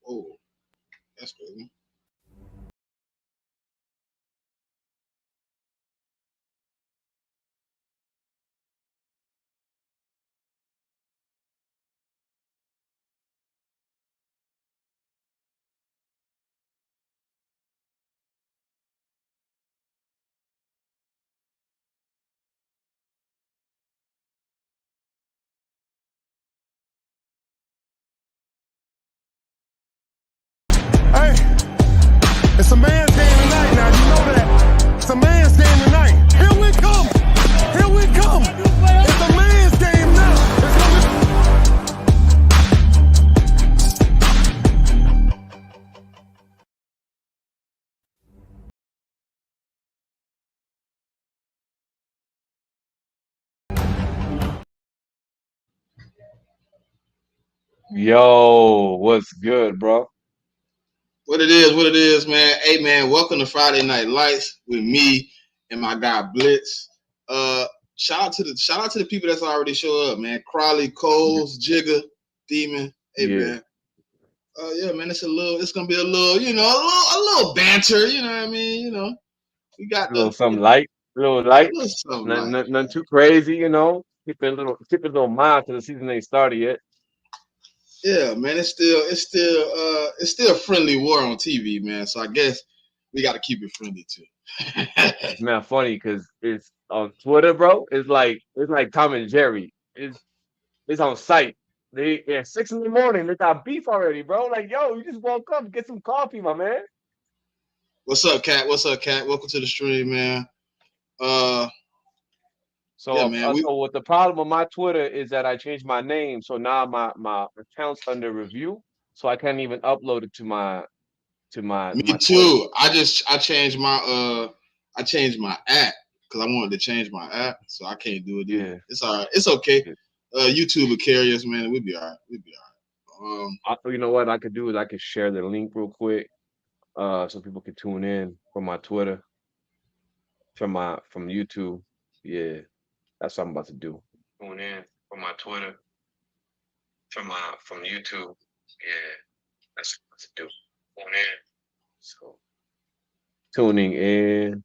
Oh, that's crazy. Hey, it's a man's game tonight now, you know that. It's a man's game tonight. Here we come. Here we come. It's a man's game now. Yo, what's good, bro? What it is, man. Hey, man, welcome to Friday Night Lights with me and my guy Blitz. Uh, shout out to the people that's already show up, man. Crawley, Coles, Jigga, Demon. Hey, Yeah, man. Yeah, man. It's gonna be a little, a little banter. You know what I mean? We got a little the, something light, a little light, a little something nothing, like, nothing, nothing too crazy, you know. Keep it a little mild till the season ain't started yet. yeah, man. It's still a friendly war on TV, man. So I guess we got to keep it friendly too. It's not funny because it's on Twitter, bro. It's like Tom and Jerry. It's on site. They at 6 in the morning. They got beef already, bro. Like, yo, you just woke up, get some coffee, my man. What's up, Cat? What's up, Cat? Welcome to the stream, man. Uh, yeah, So, man. so what the problem with my Twitter is that I changed my name, so now my account's under review, so I can't even upload it to my Me Twitter. too. I changed my app because I wanted to change my app, so I can't do it either. Yeah. It's all right. It's okay. Yeah. YouTube will carry us, man. We'll be all right. We'll be all right. You know what I could do is I could share the link real quick, so people can tune in from my Twitter, from YouTube. Yeah, that's what I'm about to do. Tune in from my Twitter, from YouTube. Yeah, that's what I'm about to do. Tune in. So tuning in.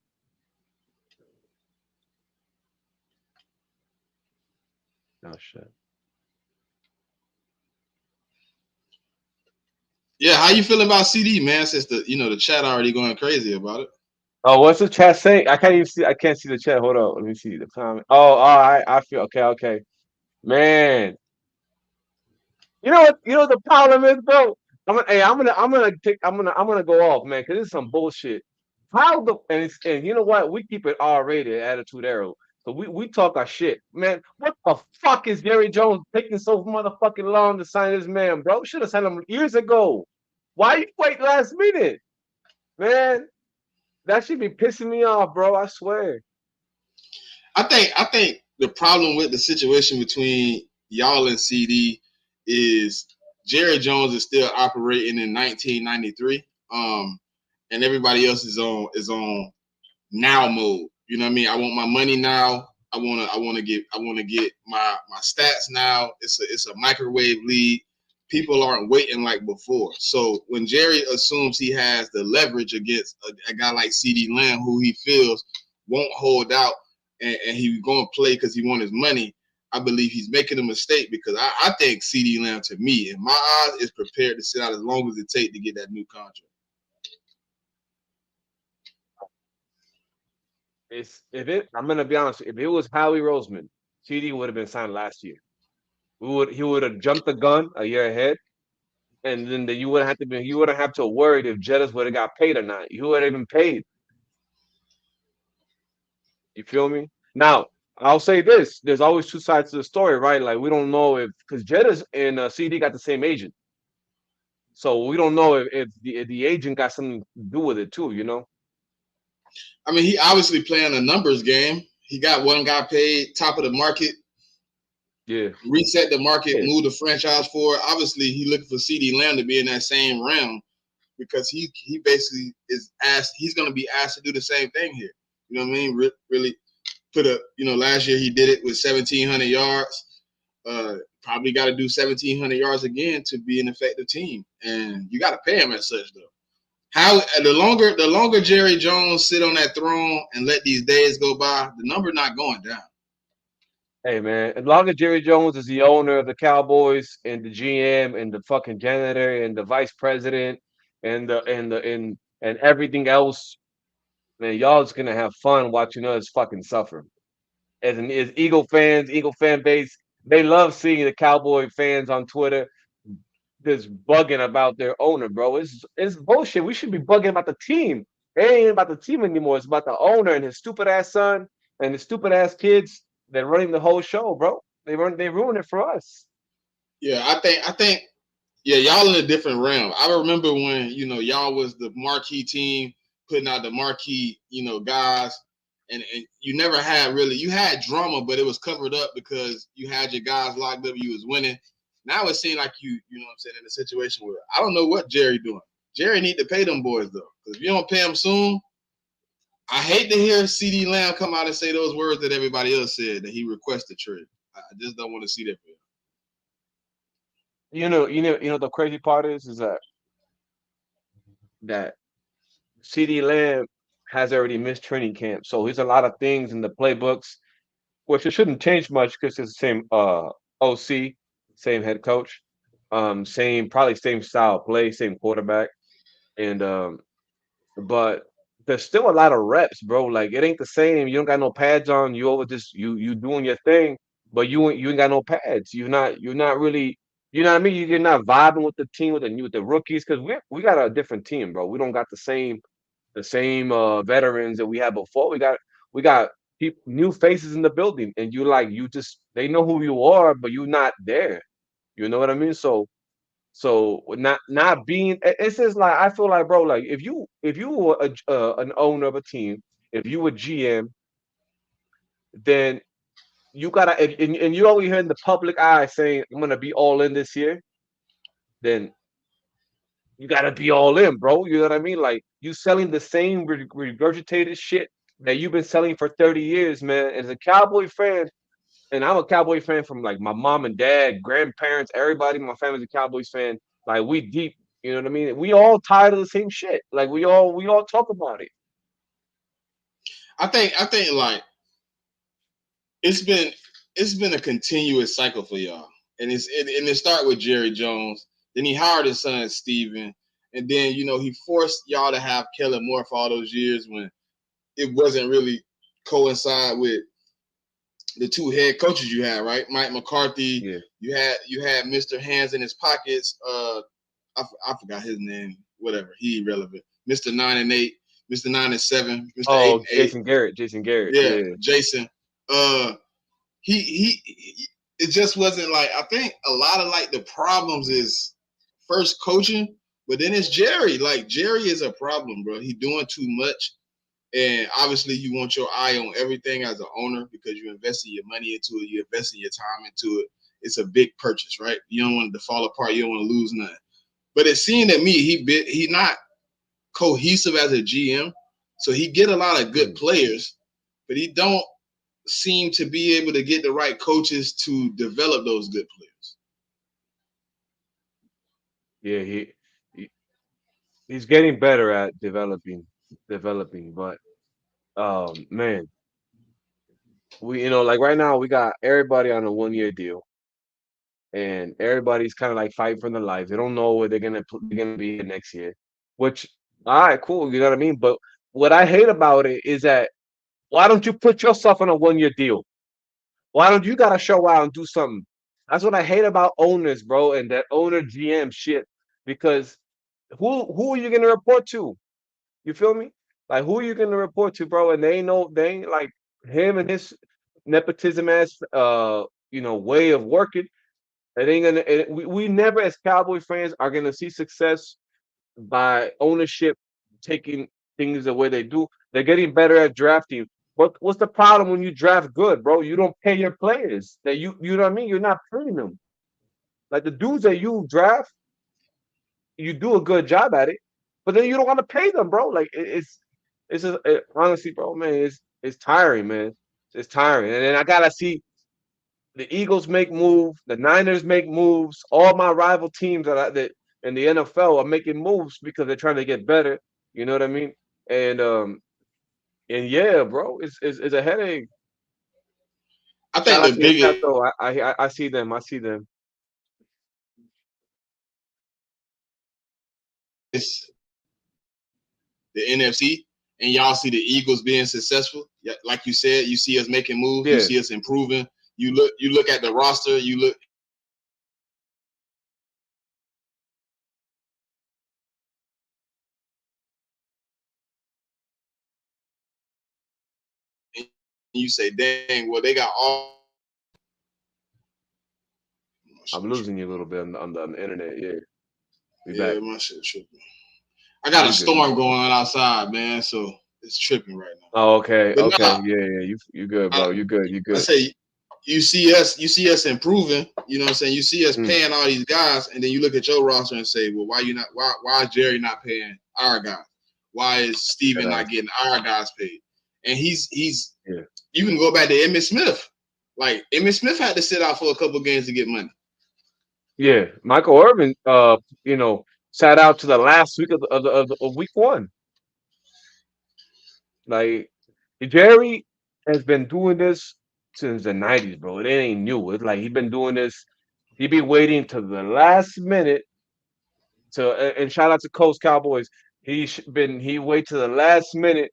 Oh shit. Yeah, how you feeling about CD, man? Since the chat already going crazy about it. Oh, what's the chat saying? I can't even see. I can't see the chat. Hold on. Let me see the comment. Oh, all right. I feel okay. Okay, man. You know what? You know what the problem is, bro. I'm gonna go off, man, because this is some bullshit. How the and you know what? We keep it R-rated, Attitude Era. So we talk our shit, man. What the fuck is Jerry Jones taking so motherfucking long to sign this man, bro? Should have signed him years ago. Why you wait last minute, man? That should be pissing me off, bro. I swear. I think the problem with the situation between y'all and CD is Jerry Jones is still operating in 1993, and everybody else is on now mode. You know what I mean? I want my money now. I want to get my stats now. It's a microwave league. People aren't waiting like before. So when Jerry assumes he has the leverage against a guy like CD Lamb, who he feels won't hold out, and he's going to play because he wants his money, I believe he's making a mistake because I think CD Lamb, to me, in my eyes, is prepared to sit out as long as it takes to get that new contract. I'm gonna be honest. If it was Howie Roseman, CD would have been signed last year. He would have jumped the gun a year ahead, and then you wouldn't have to worry if Jettas would have got paid or not. You would have been paid. You feel me? Now I'll say this: there's always two sides to the story, right? Like we don't know if because Jettas and CD got the same agent, so we don't know if the agent got something to do with it too. You know? I mean, he obviously playing a numbers game. He got one guy paid top of the market, Yeah. reset the market, Yeah. move the franchise forward. Obviously, he looking for CD Lamb to be in that same realm because he basically is asked. He's going to be asked to do the same thing here. You know what I mean? Really put a last year he did it with 1,700 yards. Probably got to do 1,700 yards again to be an effective team, and you got to pay him as such though. How the longer Jerry Jones sit on that throne and let these days go by, the number not going down. Hey man, as long as Jerry Jones is the owner of the Cowboys and the GM and the fucking janitor and the vice president and everything else, man, y'all just gonna have fun watching us fucking suffer. As Eagle fans, Eagle fan base, they love seeing the Cowboy fans on Twitter just bugging about their owner, bro. It's bullshit. We should be bugging about the team. It ain't about the team anymore. It's about the owner and his stupid ass son and his stupid ass kids that running the whole show, bro. They ruin it for us. Yeah, I think yeah, y'all in a different realm. I remember when y'all was the marquee team putting out the marquee guys, and you never had really you had drama, but it was covered up because you had your guys locked up. You was winning. Now it seems like you know what I'm saying, in a situation where I don't know what Jerry doing. Jerry need to pay them boys though, because if you don't pay them soon, I hate to hear CeeDee Lamb come out and say those words that everybody else said that he requested trade. I just don't want to see that for him. The crazy part is that CeeDee Lamb has already missed training camp, so there's a lot of things in the playbooks which it shouldn't change much because it's the same OC, same head coach, probably same style of play, same quarterback, and but there's still a lot of reps, bro. Like it ain't the same. You don't got no pads on. You over just you doing your thing, but you ain't got no pads. You're not really. You know what I mean? You're not vibing with the team with the rookies because we got a different team, bro. We don't got the same veterans that we had before. We got new faces in the building, and you just they know who you are, but you're not there. You know what I mean? So not being it's just like I feel like, bro, like if you were an owner of a team, if you were GM, then you gotta and you always hear in the public eye saying I'm gonna be all in this year, then you gotta be all in, bro. You know what I mean? Like you selling the same regurgitated shit that you've been selling for 30 years, man. As a Cowboy fan, and I'm a Cowboy fan from like my mom and dad, grandparents, everybody in my family's a Cowboys fan. Like we deep, you know what I mean? We all tired of the same shit. Like we all talk about it. I think like it's been a continuous cycle for y'all, and it started with Jerry Jones. Then he hired his son Steven, and then he forced y'all to have Kellen Moore for all those years when it wasn't really coincide with the two head coaches you had, right? Mike McCarthy. Yeah. You had Mr. Hands in his pockets. I forgot his name. Whatever. He irrelevant. Mr. 9-8. Mr. 9-7. Mr. Oh, 8-8. Jason Garrett. Yeah, Jason. He it just wasn't like I think a lot of like the problems is first coaching, but then it's Jerry. Like Jerry is a problem, bro. He doing too much. And obviously you want your eye on everything as an owner because you invested your money into it, you invested your time into it. It's a big purchase, right? You don't want it to fall apart, you don't want to lose nothing. But it seemed to me he not cohesive as a GM. So he get a lot of good players, but he don't seem to be able to get the right coaches to develop those good players. Yeah, he's getting better at developing, but man, like right now we got everybody on a 1 year deal, and everybody's kind of like fighting for their lives. They don't know where they're gonna be next year. Which, all right, cool, you know what I mean. But what I hate about it is that why don't you put yourself on a 1 year deal? Why don't you gotta show out and do something? That's what I hate about owners, bro, and that owner GM shit. Because who are you gonna report to? You feel me? Like who are you gonna report to, bro? And they ain't like him and his nepotism ass way of working. It ain't gonna we never as Cowboy fans are gonna see success by ownership taking things the way they do. They're getting better at drafting. What's the problem when you draft good, bro? You don't pay your players. That you know what I mean? You're not paying them. Like the dudes that you draft, you do a good job at it, but then you don't want to pay them, bro. Like it's just honestly, bro, man, it's tiring, man. It's tiring. And then I gotta see the Eagles make moves, the Niners make moves. All my rival teams that in the NFL are making moves because they're trying to get better. You know what I mean? And um and yeah, bro, it's a headache. I Shout think out the to your chat biggest though. I see them. I see them. is the NFC, and y'all see the Eagles being successful. Yeah, like you said, you see us making moves, you Yeah, see us improving. You look at the roster, you look and you say, dang, well, they got all my I'm shit losing you a tripping. little bit on the internet. Yeah, we back. Yeah, my shit tripping. I got a You good? You storm good? going on outside, man, so it's tripping right now. Oh, okay, But okay. nah, Yeah, yeah. You good, I, bro? You good? You I good? say you see us improving, you know what I'm saying? You see us Mm, paying all these guys, and then you look at your roster and say, well, why is Jerry not paying our guys? Why is that Steven not ass. getting our guys paid? And he's Yeah, you can go back to Emmitt Smith. Like Emmitt Smith had to sit out for a couple games to get money. yeah. Michael Irvin, sat out to the last week of week one. Like Jerry has been doing this since the '90s, bro. It ain't new. It's like he been doing this. He be waiting to the last minute and shout out to Coast Cowboys. He wait to the last minute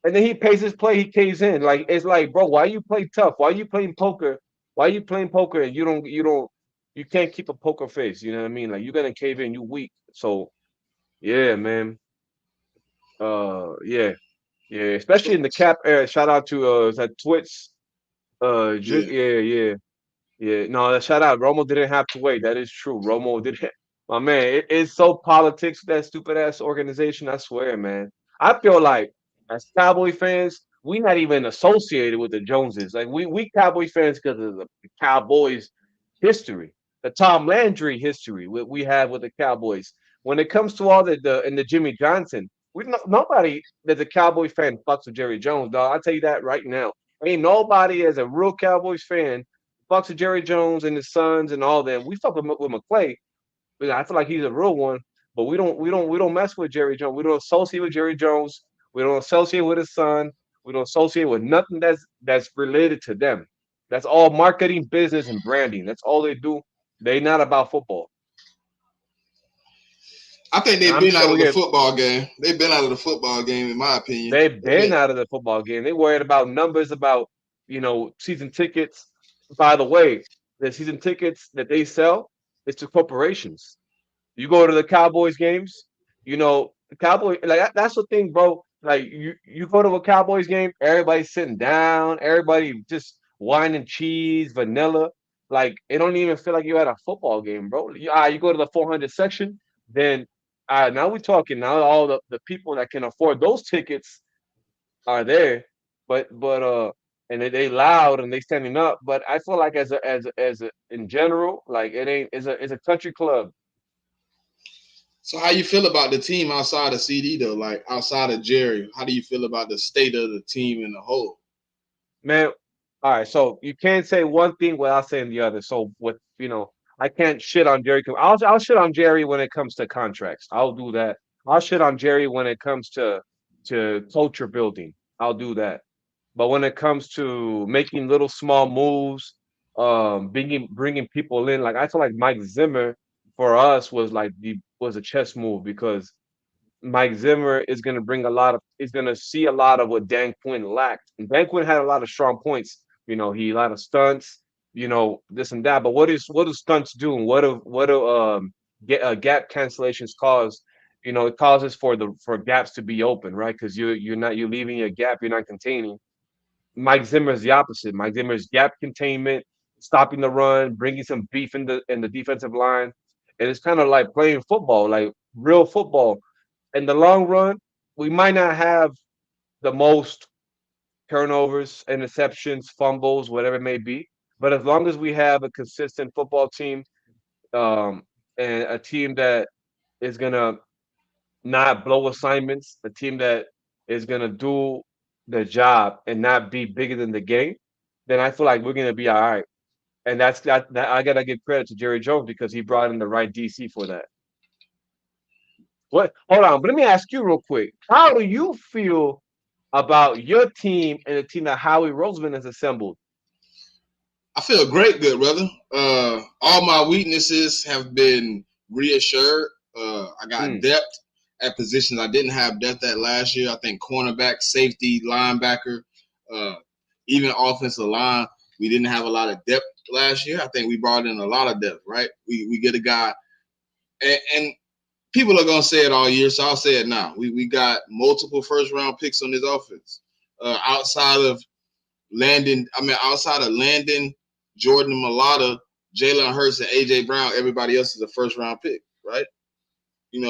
and then he pays his play. He caves in. Like it's like, bro, why you play tough? Why you playing poker? Why you playing poker and you can't keep a poker face? You know what I mean? Like you're gonna cave in. You weak. So yeah, man. Yeah, yeah. Especially So, in the cap era. Shout out to is that Twits? yeah. Yeah, yeah. Yeah, no, shout out. Romo didn't have to wait. That is true. Romo didn't. My man, it's so politics with that stupid ass organization. I swear, man. I feel like as Cowboy fans, we not even associated with the Joneses. Like we Cowboy fans because of the Cowboys history, the Tom Landry history we have with the Cowboys. When it comes to all the Jimmy Johnson, nobody that's a Cowboy fan fucks with Jerry Jones, dog. I'll tell you that right now. Ain't nobody as a real Cowboys fan fucks with Jerry Jones and his sons and all them. We fuck with McClay, but I feel like he's a real one. But we don't mess with Jerry Jones. We don't associate with Jerry Jones. We don't associate with his son. We don't associate with nothing that's related to them. That's all marketing, business, and branding. That's all they do. They not about football. I think And they've I'm been out sure of we the get football game. They've been out of the football game, in my opinion. they've They've been been out of the football game. They worried about numbers, about season tickets. By the way, the season tickets that they sell is to corporations. You go to the Cowboys games, the Cowboy like that's the thing, bro. Like you go to a Cowboys game, everybody's sitting down, everybody just wine and cheese, vanilla. Like it don't even feel like you're at a football game, bro. You go to the 400 section, then now we're talking. Now all the people that can afford those tickets are there, but and they loud and they standing up. But I feel like as a in general, like it ain't it's a country club. So how you feel about the team outside of CD though? Like outside of Jerry, how do you feel about the state of the team in the whole? Man, all right. So you can't say one thing without saying the other. So I can't shit on Jerry. I'll shit on Jerry when it comes to contracts. I'll do that. I'll shit on Jerry when it comes to culture building. I'll do that. But when it comes to making little small moves, bringing people in, like I feel like Mike Zimmer for us was a chess move because Mike Zimmer is going to is going to see a lot of what Dan Quinn lacked. And Dan Quinn had a lot of strong points. He a lot of stunts, this and that. But what do stunts do? And gap cancellations cause? It causes for gaps to be open, right? Because you're leaving a gap, you're not containing. Mike Zimmer is the opposite. Mike Zimmer is gap containment, stopping the run, bringing some beef in the defensive line. And it's kind of like playing football, like real football in the long run, we might not have the most turnovers, interceptions, fumbles, whatever it may be. But as long as we have a consistent football team, um, and a team that is gonna not blow assignments, a team that is gonna do the job and not be bigger than the game, then I feel like we're gonna be all right. And that I gotta give credit to Jerry Jones because he brought in the right DC for that. What? Hold on, but let me ask you real quick. How do you feel about your team and the team that Howie Roseman has assembled? I feel great, good brother. All my weaknesses have been reassured. I got Mm, depth at positions I didn't have depth at last year. I think cornerback, safety, linebacker, uh, even offensive line. We didn't have a lot of depth last year. I think we brought in a lot of depth. Right? We get a guy, and people are gonna say it all year, so I'll say it now. We got multiple first round picks on this offense. Outside of Landon, Jordan Mailata, Jalen Hurts, and AJ Brown, everybody else is a first round pick, right?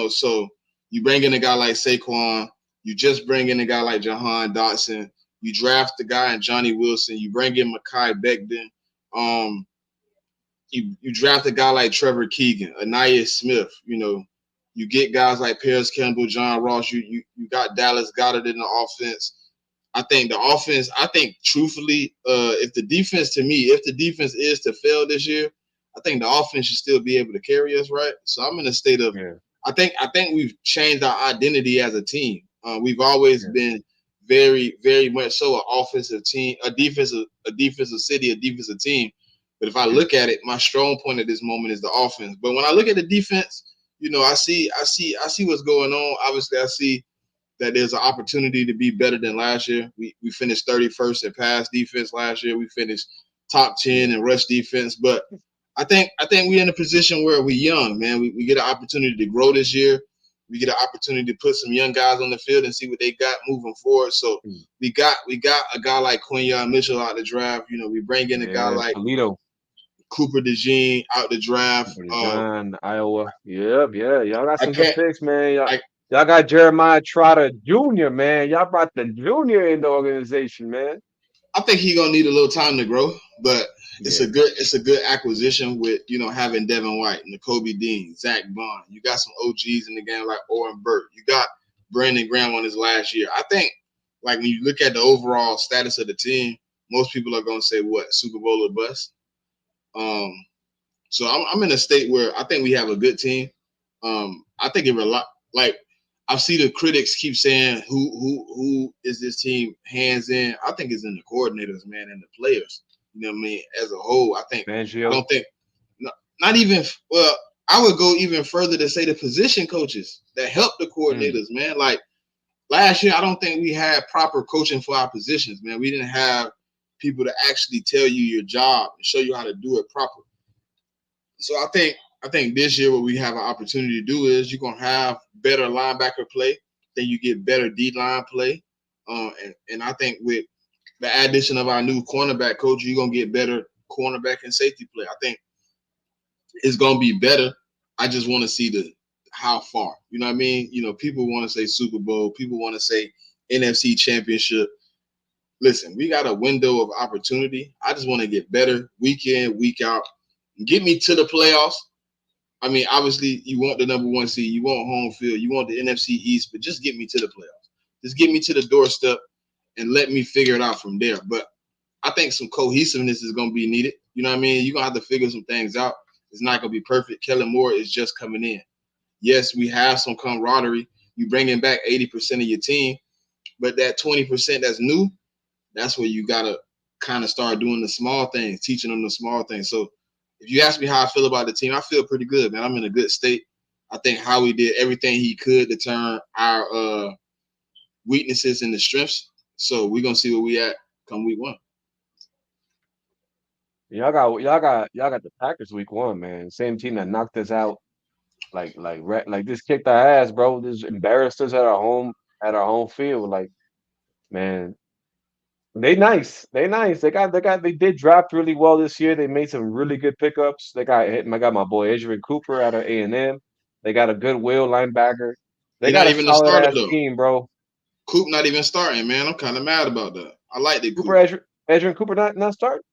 So you bring in a guy like Saquon, you just bring in a guy like Jahan Dotson, you draft the guy in Johnny Wilson, you bring in Mekhi Becton, you draft a guy like Trevor Keegan, Anaya Smith, you get guys like Paris Campbell, John Ross, you got Dallas Goedert in the offense. I think truthfully, if the defense is to fail this year, I think the offense should still be able to carry us, right? So I'm in a state of, yeah, I think we've changed our identity as a team. We've always yeah. been very, very much so an offensive team, a defensive city, a defensive team. But if I look at it, my strong point at this moment is the offense. But when I look at the defense, I see what's going on. Obviously, I see that there's an opportunity to be better than last year. We finished 31st in pass defense last year. We finished top 10 in rush defense. But I think we're in a position where we're young, man. We get an opportunity to grow this year. We get an opportunity to put some young guys on the field and see what they got moving forward. So we got a guy like Quinyon Mitchell out the draft. We bring in a guy like Toledo, Cooper DeJean out the draft. John, Iowa. Yep, yeah. Y'all got I some good can't. picks, man. I, Y'all got Jeremiah Trotter Jr., man. Y'all brought the junior in the organization, man. I think he's gonna need a little time to grow, but it's Yeah. a good acquisition with having Devin White, Nakobe Dean, Zach Bond. You got some OGs in the game like Oren Burke. You got Brandon Graham on his last year. I think like when you look at the overall status of the team, most people are gonna say what, Super Bowl or bust. So I'm in a state where I think we have a good team. I think like I see the critics keep saying who is this team hands in. I think it's in the coordinators, man, and the players. You know what I mean? As a whole, I Fangio. don't think not even well. I would go even further to say the position coaches that help the coordinators, man. Like last year, I don't think we had proper coaching for our positions, man. We didn't have people to actually tell you your job and show you how to do it properly. So I think this year what we have an opportunity to do is you're gonna have better linebacker play, then you get better D-line play. And I think with the addition of our new cornerback coach, you're gonna get better cornerback and safety play. I think it's gonna be better. I just want to see how far. You know what I mean? People want to say Super Bowl, people want to say NFC Championship. Listen, we got a window of opportunity. I just want to get better week in, week out. Get me to the playoffs. I mean, obviously, you want the number one seed, you want home field, you want the NFC East, but just get me to the playoffs. Just get me to the doorstep and let me figure it out from there. But I think some cohesiveness is going to be needed. You know what I mean? You're going to have to figure some things out. It's not going to be perfect. Kellen Moore is just coming in. Yes, we have some camaraderie. You bringing back 80% of your team, but that 20% that's new, that's where you got to kind of start doing the small things, teaching them the small things. So if you ask me how I feel about the team, I feel pretty good, man. I'm in a good state. I think Howie did everything he could to turn our weaknesses into strengths. So we're gonna see where we at come week 1. Y'all got the Packers week 1, man. Same team that knocked us out. Like this kicked our ass, bro. This embarrassed us at our home field. Like, man, they nice. They did draft really well this year. They made some really good pickups. They got my boy Adrian Cooper out of A&M. They got a good will linebacker. They He's got not a even a solid starter ass though. team, bro. Coop not even starting, man. I'm kind of mad about that. I like the Coop. Adrian Cooper not starting.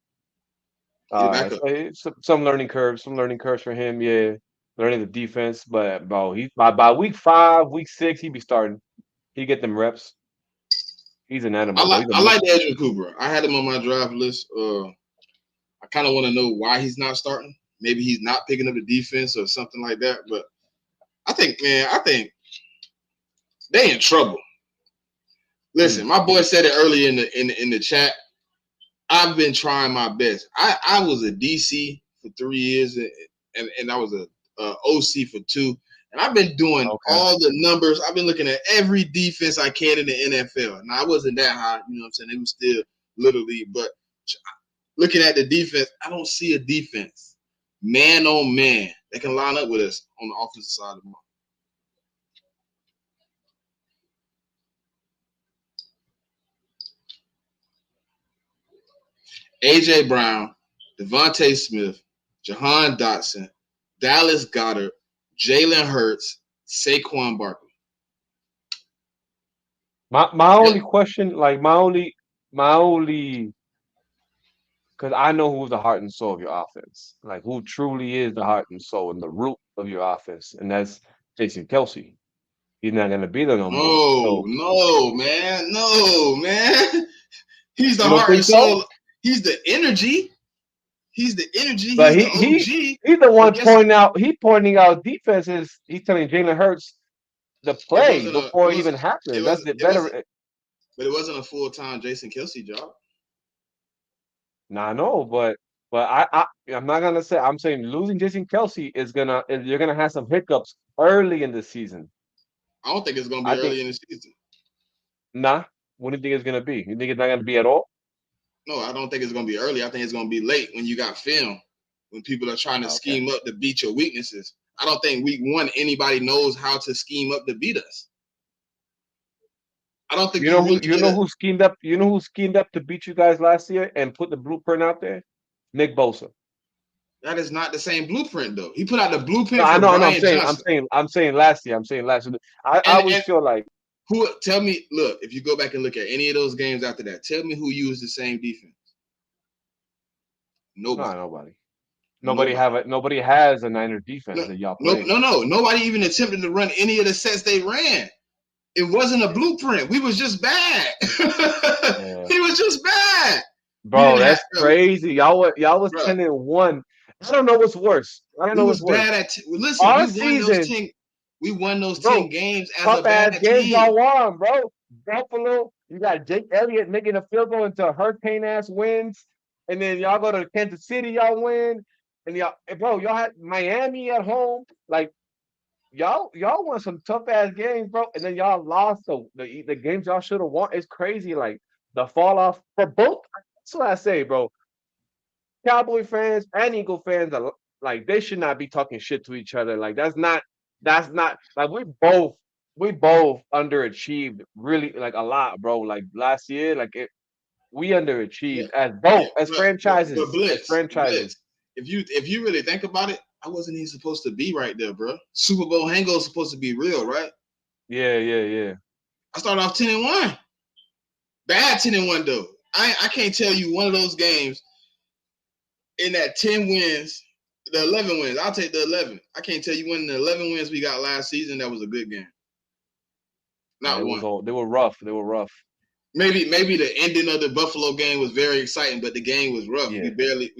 He's back up. So some learning curves for him. Yeah, learning the defense. But bro, he by week 5, week 6, he be starting. He get them reps. He's an animal. I like Adrian Cooper. I had him on my draft list. I kind of want to know why he's not starting. Maybe he's not picking up the defense or something like that. But I think they in trouble. Listen, my boy said it earlier in the chat. I've been trying my best. I was a DC for 3 years, and I was a OC for 2. And I've been doing all the numbers. I've been looking at every defense I can in the NFL. Now, I wasn't that high, you know what I'm saying? It was still Little League. But looking at the defense, I don't see a defense, man on man, that can line up with us on the offensive side of the ball. A.J. Brown, Devontae Smith, Jahan Dotson, Dallas Goedert, Jalen Hurts, Saquon Barkley. My only question, like my only, because I know who's the heart and soul of your offense, like who truly is the heart and soul and the root of your offense, and that's Jason Kelce. He's not gonna be there no more. No, man. He's the heart and soul. He's the energy. He's the energy. But he's the OG. He's the one pointing out defenses. He's telling Jalen Hurts the play before it even happens. That's the better. But it wasn't a full-time Jason Kelce job. Nah, I know, but I'm not gonna say. I'm saying losing Jason Kelce you're gonna have some hiccups early in the season. I don't think it's gonna be early in the season. Nah, what do you think it's gonna be? You think it's not gonna be at all? No, I don't think it's going to be early. I think it's going to be late when you got film, when people are trying to scheme up to beat your weaknesses. I don't think week 1 anybody knows how to scheme up to beat us. I don't think you know who schemed up. You know who schemed up to beat you guys last year and put the blueprint out there? Nick Bosa. That is not the same blueprint though. He put out the blueprint. No, I know. I'm saying last year. I always feel like. Tell me, look, if you go back and look at any of those games after that, tell me who used the same defense. Nobody. Nobody has a Niner defense that y'all play. No. Nobody even attempted to run any of the sets they ran. It wasn't a blueprint. We was just bad. Yeah. He was just bad. Bro, that's crazy. Y'all was 10-1. I don't know what's worse. Listen, our season. We won those 10 games as a bad team. Games y'all won, bro. Buffalo, you got Jake Elliott making a field goal into hurricane-ass wins. And then y'all go to Kansas City, y'all win. And y'all had Miami at home. Like, y'all won some tough-ass games, bro. And then y'all lost the games y'all should have won. It's crazy, like, the fall-off for both. That's what I say, bro. Cowboy fans and Eagle fans, like, they should not be talking shit to each other. Like, that's not like we both underachieved really like a lot, bro. Like last year, we underachieved as franchises. Blitz. If you really think about it, I wasn't even supposed to be right there, bro. Super Bowl hangover is supposed to be real, right? Yeah. I started off 10-1. Bad 10-1 though. I can't tell you one of those games in that 10 wins. The 11 wins. I'll take the 11. I can't tell you when the 11 wins we got last season, that was a good game. Not one. They were rough. Maybe the ending of the Buffalo game was very exciting, but the game was rough. Yeah. We barely.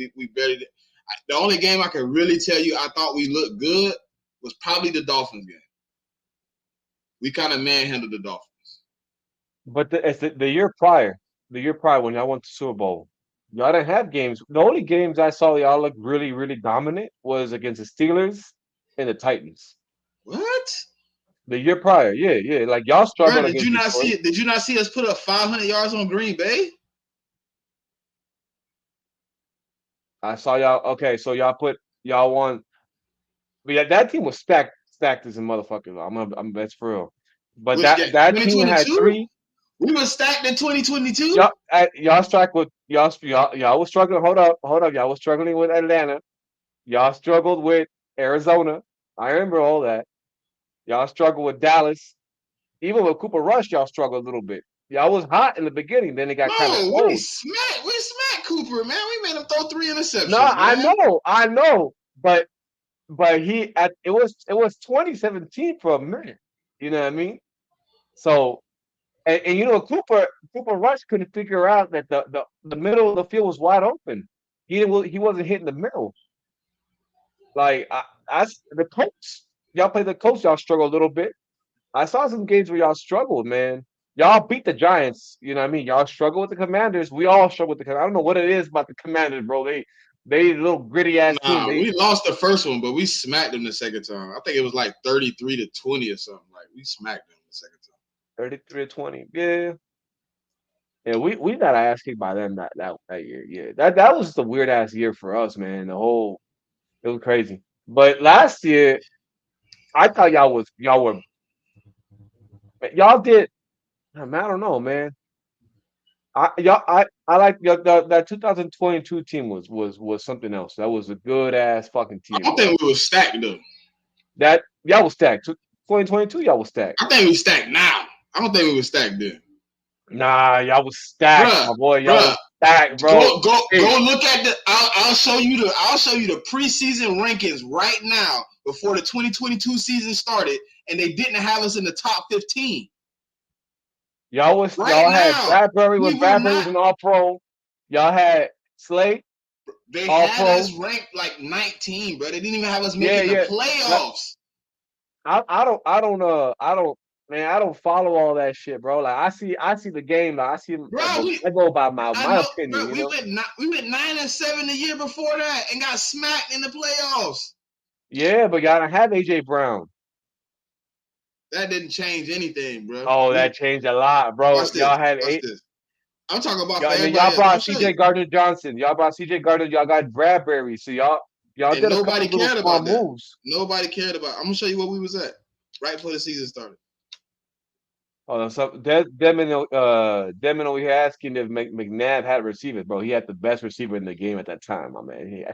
The only game I can really tell you I thought we looked good was probably the Dolphins game. We kind of manhandled the Dolphins. But the year prior when y'all went to Super Bowl, y'all didn't have games. The only games I saw y'all look really, really dominant was against the Steelers and the Titans. What? The year prior, yeah. Like y'all struggled. Did you not see it? Did you not see us put up 500 yards on Green Bay? I saw y'all. Okay, so y'all won. But yeah, that team was stacked as a motherfucker. That's for real. But that team had 3. We were stacked in 2022. Y'all struggled with y'all was struggling. Hold up. Y'all was struggling with Atlanta. Y'all struggled with Arizona. I remember all that. Y'all struggled with Dallas. Even with Cooper Rush, y'all struggled a little bit. Y'all was hot in the beginning, then it got kind of cold. We smacked Cooper, man. We made him throw 3 interceptions. No, man. I know. But it was 2017 for a minute. You know what I mean? So and Cooper Rush couldn't figure out that the middle of the field was wide open. he wasn't hitting the middle. Like the Colts, y'all play the Colts, y'all struggle a little bit. I saw some games where y'all struggled, man. Y'all beat the Giants, you know what I mean? Y'all struggle with the Commanders. We all struggle with the Commanders. I don't know what it is about the Commanders, bro. They a little gritty ass team. We lost the first one, but we smacked them the second time. I think it was like 33-20 or something. Like we smacked them the second time. 33-20. Yeah. Yeah, we got ass kicked by them that year. Yeah. That was the weird ass year for us, man. It was crazy. But last year, I thought y'all did. Man, I don't know, man. I like that 2022 team was something else. That was a good ass fucking team. I don't think we were stacked though. That y'all was stacked. 2022 y'all was stacked. I think we stacked now. I don't think we were stacked then. Nah, y'all was stacked, my boy. Y'all was stacked, bro. Go look at the. I'll show you the preseason rankings right now before the 2022 season started, and they didn't have us in the top 15. Y'all had Bradbury when Bradbury was an All-Pro. Y'all had Slade. They had us ranked like 19, bro. They didn't even have us making the playoffs. I don't follow all that shit, bro. Like I see the game. Like I see. Bro, I go by my opinion. Bro, we went 9-7 the year before that and got smacked in the playoffs. Yeah, but y'all don't have AJ Brown. That didn't change anything, bro. Oh, that changed a lot, bro. Y'all had 8. I'm talking about. Y'all brought CJ Gardner-Johnson. Y'all brought CJ Gardner. Y'all got Bradbury. So y'all did nobody cared about that. Moves. Nobody cared about. I'm gonna show you where we was at right before the season started. Oh, so Demon over here asking if McNabb had receivers, bro. He had the best receiver in the game at that time, my man.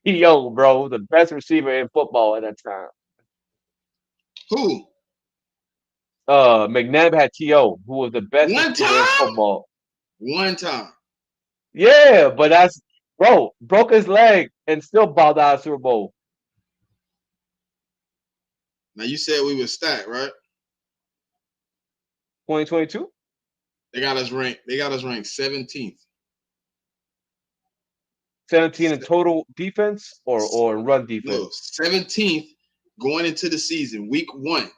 Bro, the best receiver in football at that time. Who? McNabb had T.O., who was the best receiver in football. One time. Yeah, but that's broke his leg and still balled out of Super Bowl. Now you said we were stacked, right? 2022? They got us ranked 17th. 17 in total defense or run defense? No, 17th going into the season, week 1.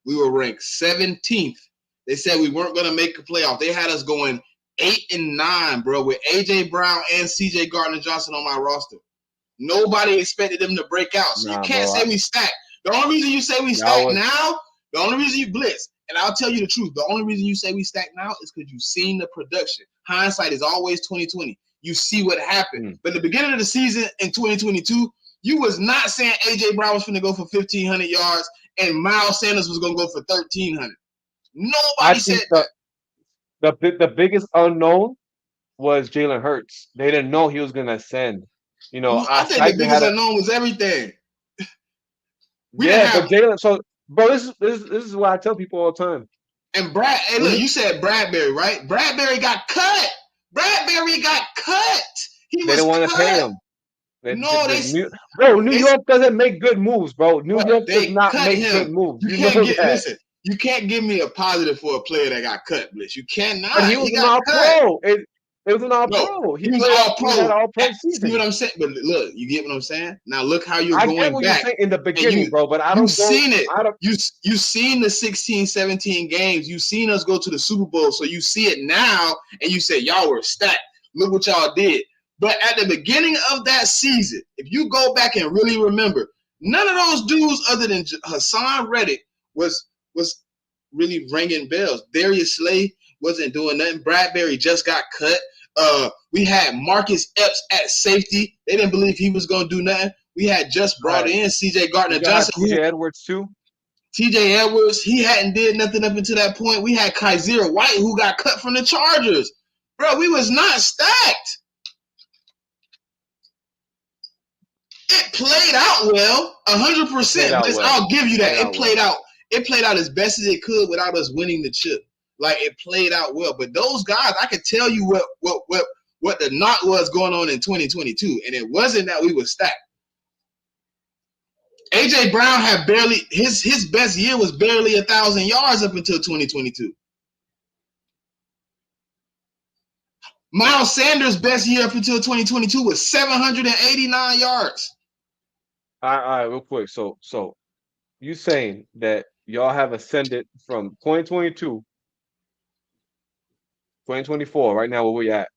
We were ranked 17th. They said we weren't going to make a playoff. They had us going 8-9, bro, with AJ Brown and CJ Gardner-Johnson on my roster. Nobody expected them to break out. So you can't say we stacked. The only reason you say we stacked now, the only reason you blitz, and I'll tell you the truth, the only reason you say we stacked now is because you've seen the production. Hindsight is always 20/20. You see what happened. But at the beginning of the season in 2022, you was not saying AJ Brown was going to go for 1,500 yards and Miles Sanders was going to go for 1,300. Nobody said that. The biggest unknown was Jalen Hurts. They didn't know he was going to ascend. You know, I think the biggest unknown was everything. But Jalen. So, bro, this is what I tell people all the time. And look, you said Bradbury, right? Bradbury got cut. They didn't want to pay him. New York York doesn't make good moves, bro. New York does not make good moves. Listen, you can't give me a positive for a player that got cut, Bliss. You cannot. But he was an all-pro. It was an all-pro. He was all-pro. He had all-pro season. See what I'm saying? But look, you get what I'm saying? Now look how you're going back. I get what you're saying in the beginning, bro, but you've seen it. You've seen the 16, 17 games. You've seen us go to the Super Bowl, so you see it now, and you say, y'all were stacked. Look what y'all did. But at the beginning of that season, if you go back and really remember, none of those dudes other than Hassan Reddick was really ringing bells. Darius Slay wasn't doing nothing. Bradbury just got cut. We had Marcus Epps at safety. They didn't believe he was going to do nothing. We had just brought in CJ Gardner-Johnson. TJ Edwards too. TJ Edwards, he hadn't did nothing up until that point. We had Kaiser White who got cut from the Chargers. Bro, we was not stacked. It played out well, 100%. I'll give you that. It played out as best as it could without us winning the chip. Like it played out well. But those guys, I could tell you what the knock was going on in 2022, and it wasn't that we were stacked. AJ Brown had barely his best year was barely 1,000 yards up until 2022. Miles Sanders' best year up until 2022 was 789 yards. All right, real quick. So you saying that y'all have ascended from 2022, 2024, right now where we at?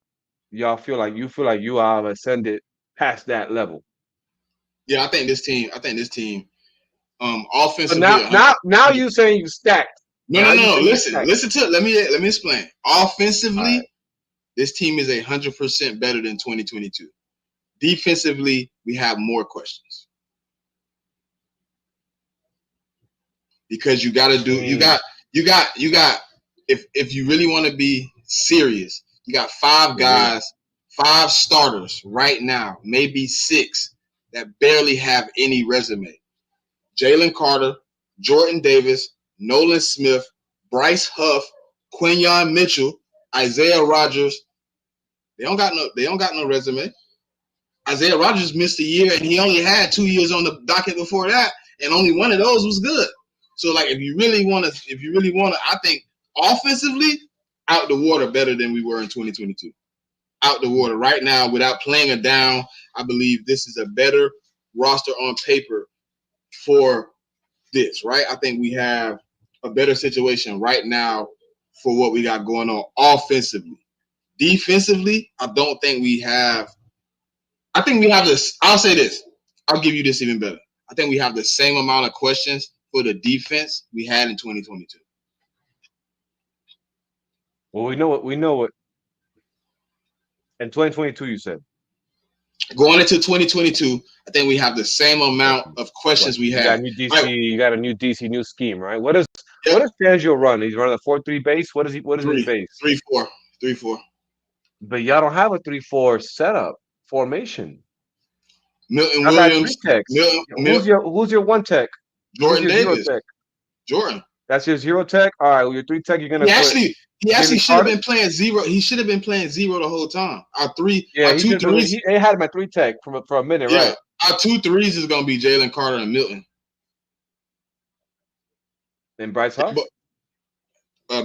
Y'all feel like you have ascended past that level. Yeah, I think this team, But offensively. now you saying you stacked. No. Listen to it. Let me explain. Offensively, Right. this team is 100% better than 2022. Defensively, we have more questions because you got to do. You got. If you really want to be serious, you got 5 guys, 5 starters right now, maybe 6 that barely have any resume. Jalen Carter, Jordan Davis, Nolan Smith, Bryce Huff, Quinyon Mitchell, Isaiah Rodgers. They don't got no resume. Isaiah Rodgers missed a year and he only had 2 years on the docket before that, and only one of those was good. So like if you really want to, I think offensively, out the water better than we were in 2022. Out the water right now without playing it down. I believe this is a better roster on paper for this, right? I think we have a better situation right now for what we got going on offensively. Defensively, I don't think we have. I think we have this. I'll say this. I'll give you this even better. I think we have the same amount of questions for the defense we had in 2022. Well, we know what. In 2022, you said. Going into 2022, I think we have the same amount of questions we had. You got a new DC, new scheme, right? What does Fangio run? He's running a 4-3 base. What is his base? 3-4. But y'all don't have a 3-4 setup formation. Milton Williams. Who's your 1 tech? Jordan Davis. Tech? Jordan. That's your 0 tech. All right, well, your 3 tech. You're gonna. He actually should have been playing 0. He should have been playing 0 the whole time. Our 2 threes. They had him at 3 tech for a minute, right? Our 2 threes is gonna be Jalen Carter and Milton. And Bryce Huff.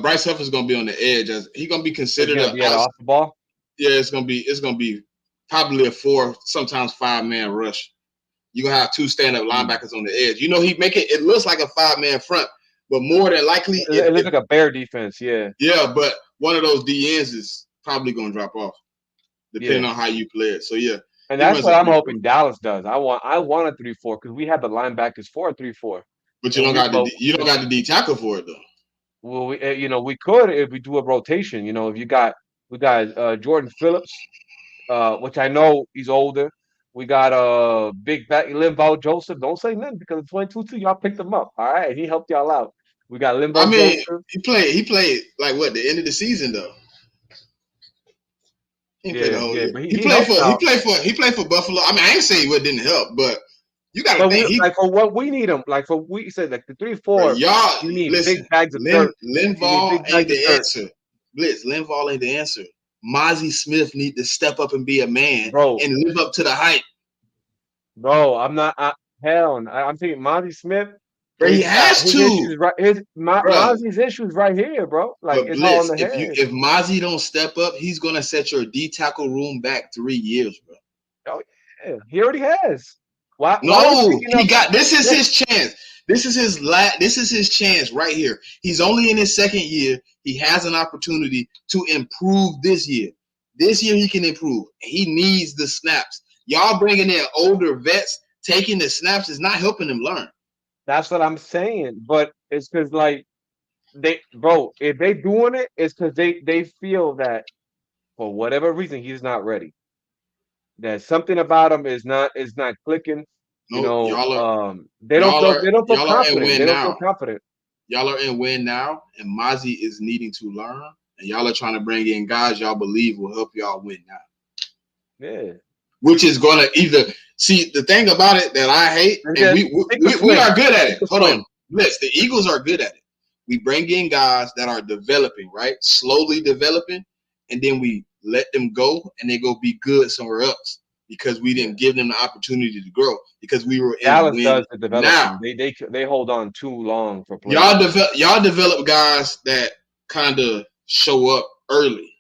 Bryce Huff is gonna be on the edge as he's gonna be considered off the ball. Yeah, it's gonna be probably a 4, sometimes 5-man rush. You're gonna have 2 stand-up linebackers on the edge. You know, it looks like a 5-man front, but more than likely it looks like a bear defense, yeah. Yeah, but one of those DNs is probably gonna drop off, depending on how you play it. So yeah. And that's what I'm hoping Dallas does. I want a 3-4 because we have the linebackers for a 3-4. But you don't got the D tackle for it though. Well, we could if we do a rotation. If we got Jordan Phillips, which I know he's older. We got big back Linval Joseph. Don't say nothing because in 2022 y'all picked him up. All right, he helped y'all out. We got Linval Joseph. He played like what, the end of the season though. He played the whole year. But he played for Buffalo. I mean, I ain't saying what didn't help, but you got to think. For what we need him, we said like the 3-4. Y'all, you need big bags of dirt. Linval ain't the answer. Blitz, Linval ain't the answer. Mozzie Smith need to step up and be a man, and live up to the hype. Bro, I'm not. I'm thinking Mozzie Smith. Bro, he has to. Mozzie's issues right here, bro. Like it's all in the head. If Mozzie don't step up, he's gonna set your D tackle room back 3 years, bro. Oh yeah, he already has. Why? He got. This is his chance. This is his chance right here. He's only in his 2nd year. He has an opportunity to improve this year. This year he can improve. He needs the snaps. Y'all bringing in older vets, taking the snaps is not helping him learn. That's what I'm saying. But it's because if they doing it, it's because they feel that for whatever reason he's not ready. That something about him is not clicking. They don't feel confident. They don't feel confident. Y'all are in win now, and Mozzie is needing to learn, and y'all are trying to bring in guys y'all believe will help y'all win now. Yeah. Which is gonna either see the thing about it that I hate, and we are good at it. Hold on, Blitz. The Eagles are good at it. We bring in guys that are developing, right? Slowly developing, and then we let them go, and they go be good somewhere else. Because we didn't give them the opportunity to grow. Because we were in Dallas does the development. Now they hold on too long for players. Y'all develop guys that kind of show up early,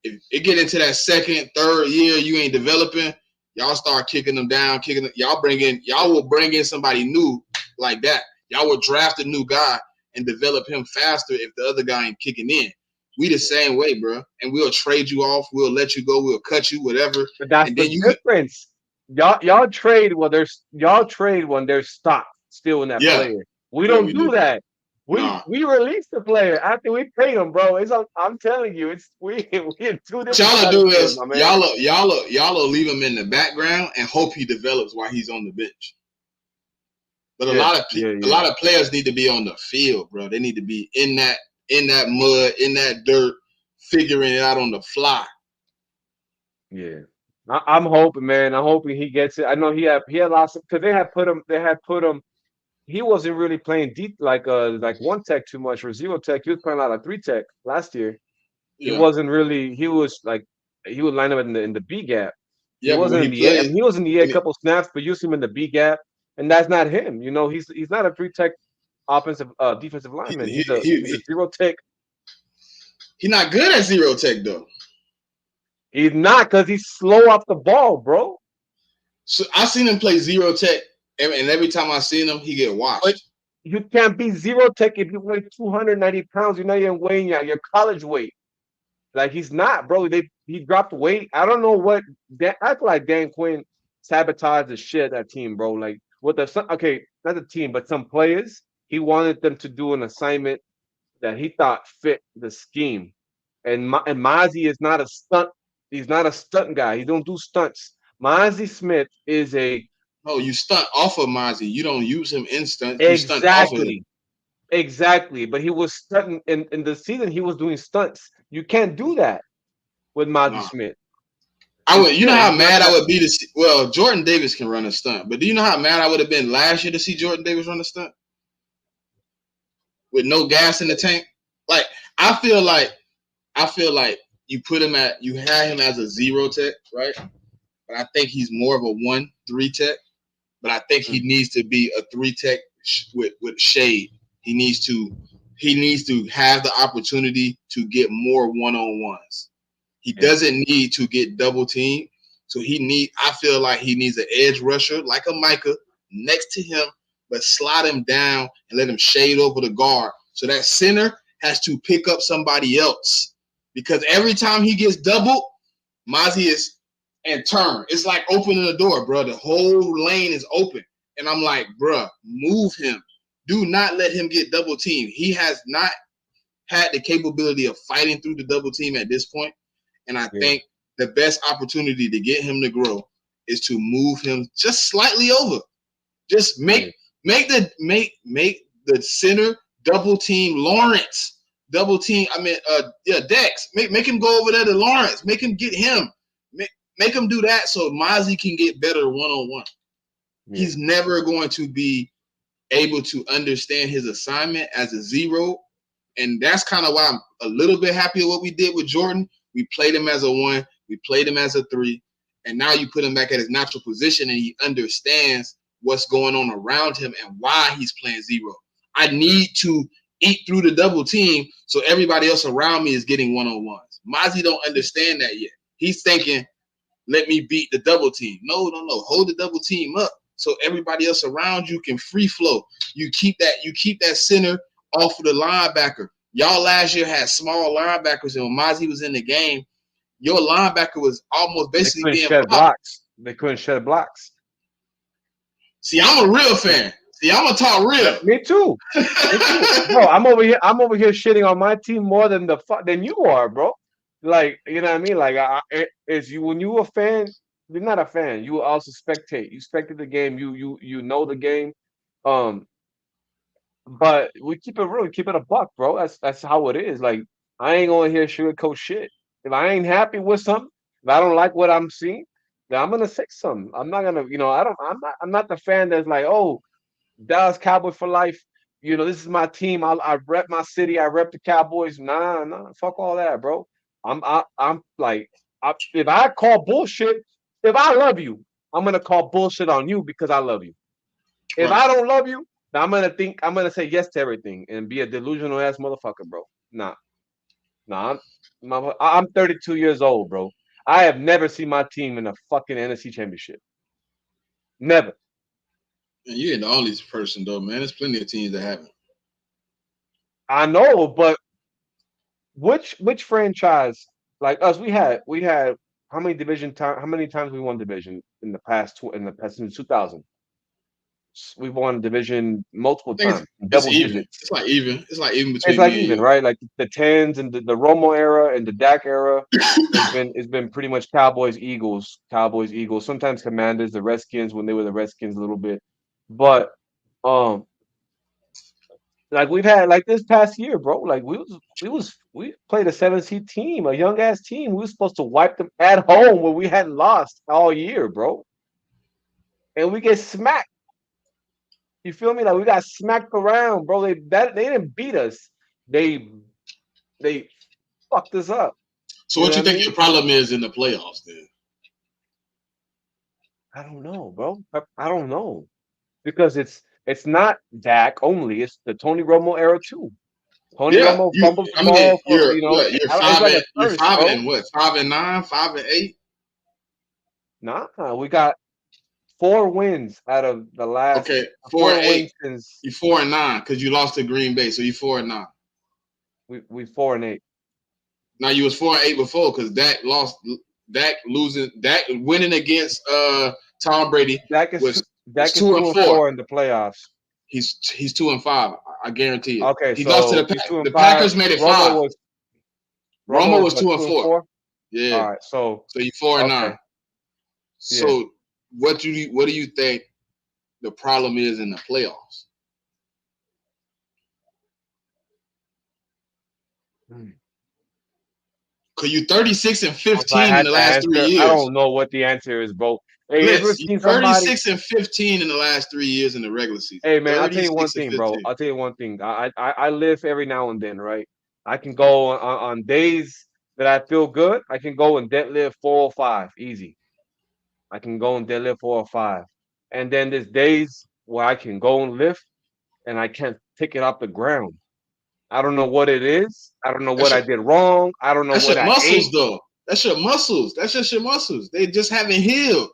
if it get into that second, third year, you ain't developing. Y'all start kicking them down, y'all will bring in somebody new like that. Y'all will draft a new guy and develop him faster if the other guy ain't kicking in. We the same way, bro. And we'll trade you off. We'll let you go. We'll cut you, whatever. But that's and the difference. Y'all trade when there's stock still in that player. We don't do that. We release the player after we pay them, bro. I'm telling you, we in two different. Y'all do is y'all leave him in the background and hope he develops while he's on the bench. But a lot of players need to be on the field, bro. They need to be in that mud, in that dirt, figuring it out on the fly. Yeah. I'm hoping, man. I'm hoping he gets it. I know he had lots of, because they had put him. He wasn't really playing deep like one tech too much or zero tech. He was playing a lot of 3-tech last year. Yeah. He wasn't really. He was line up in the B gap. Yeah, he wasn't in the A. I mean, he was in the A a couple snaps, but you see him in the B gap, and that's not him. You know, he's not a 3-tech defensive lineman. He's a 0-tech. He's not good at 0-tech though. He's not, because he's slow off the ball, bro. So I seen him play 0-tech. And every time I seen him, he get washed. But you can't be 0-tech if you weigh 290 pounds. You're not even weighing your college weight. Like, he's not, bro. He dropped weight. I don't know what. I feel like Dan Quinn sabotaged the shit of that team, bro. Like, not the team, but some players. He wanted them to do an assignment that he thought fit the scheme. And Mazi is not a stunt. He's not a stunt guy. He don't do stunts. Mazi Smith is a. No, you stunt off of Mazi. You don't use him in stunt. You stunt off of him. Exactly. But he was stunting in the season. He was doing stunts. You can't do that with Mazi Smith. You know how mad I would be to see. Well, Jordan Davis can run a stunt, but do you know how mad I would have been last year to see Jordan Davis run a stunt with no gas in the tank? Like, I feel like you had him as a 0-tech, right? But I think he's more of a 1-3-tech. But I think he needs to be a 3-tech with shade. He needs to have the opportunity to get more one-on-ones. He doesn't need to get double teamed. So I feel like he needs an edge rusher like a Micah next to him, but slide him down and let him shade over the guard. So that center has to pick up somebody else. Because every time he gets doubled, Mazi is and turn. It's like opening the door, bro. The whole lane is open. And I'm like, bro, move him. Do not let him get double teamed. He has not had the capability of fighting through the double team at this point. And I think the best opportunity to get him to grow is to move him just slightly over. Just make the center double team Lawrence. Double team, Dex. Make him go over there to Lawrence. Make him get him. Make him do that so Mazi can get better one-on-one. Yeah. He's never going to be able to understand his assignment as a 0. And that's kind of why I'm a little bit happy with what we did with Jordan. We played him as a 1. We played him as a 3. And now you put him back at his natural position and he understands what's going on around him and why he's playing 0. I need to eat through the double team so everybody else around me is getting one-on-ones. Mazi don't understand that yet. He's thinking, let me beat the double team. No. Hold the double team up so everybody else around you can free flow. You keep that center off of the linebacker. Y'all last year had small linebackers, and when Mazi was in the game, your linebacker was almost basically being blocks. They couldn't shed blocks. See, I'm a real fan. See, I'm gonna talk real. Me too. Bro, I'm over here shitting on my team more than you are, bro. Like, you know what I mean? Like, when you a fan, you're not a fan. You also spectate. You spectate the game. You know the game. But we keep it real. Keep it a buck, bro. That's how it is. Like, I ain't gonna hear sugarcoat shit. If I ain't happy with something, if I don't like what I'm seeing, then I'm gonna say something. I'm not gonna, I'm not the fan that's like, oh, Dallas Cowboys for life. This is my team. I rep my city. I rep the Cowboys. Nah, fuck all that, bro. I'm like, if I call bullshit, if I love you, I'm gonna call bullshit on you because I love you. If I don't love you, then I'm gonna say yes to everything and be a delusional ass motherfucker, bro. Nah. Nah, I'm 32 years old, bro. I have never seen my team in a fucking NFC Championship. Never. And you ain't the only person though, man. There's plenty of teams that haven't. I know, but which franchise like us? We had how many how many times we won division in the past since 2000? We won division multiple I think times, it's double even. digits. It's like even. It's like even It's between like me and even, you. right? Like the tens and the Romo era and the Dak era. It's been pretty much Cowboys, Eagles, Cowboys, Eagles. Sometimes Commanders, the Redskins when they were the Redskins a little bit, but um, like we've had like this past year, bro. Like we played a 7 seed team, a young ass team. We were supposed to wipe them at home where we hadn't lost all year, bro. And we get smacked. You feel me? Like we got smacked around, bro. They didn't beat us. They fucked us up. So You what know you what I think mean? your problem is in the playoffs then? I don't know, bro. I don't know because it's not Dak only. It's the Tony Romo era too. Tony Yeah, Romo you. fumbles the I mean, ball for you know. you're It's like a you're curse, 5 bro. and what? 5-9, 5-8. Nah, we got 4 wins out of the last Okay, 4 4-8. wins since You 4-9 because you lost to Green Bay, so you 4-9. we 4-8. Now you was 4-8 before because Dak winning against Tom Brady Dak was is 2 and 2-4. 4 in the playoffs. He's 2-5. I guarantee it. Okay, He lost to so the he's 2 and the 5. Packers made it Romo 5. was Romo was what, 2 and 2 and 4. 4. Yeah. All right, so So you 4-9. okay, yeah. So what do you think the problem is in the playoffs? Cause you 36 and If I 15 in had the to last 3 answer, I years. don't know what the answer is, bro. Hey, you ever Blitz, you seen somebody? 36 and 15 in the last 3 years in the regular season. Hey, man, I'll tell you one 36 and thing, bro. 15. I'll tell you one thing. I live every now and then, right? I can go on days that I feel good. I can go and deadlift 405 easy. I can go and deadlift 405, and then there's days where I can go and lift and I can't pick it off the ground. I don't know what it is. I don't know what That's I your, did wrong. I don't know that's what your I muscles ate. though. That's your muscles. That's just your muscles. They just haven't healed.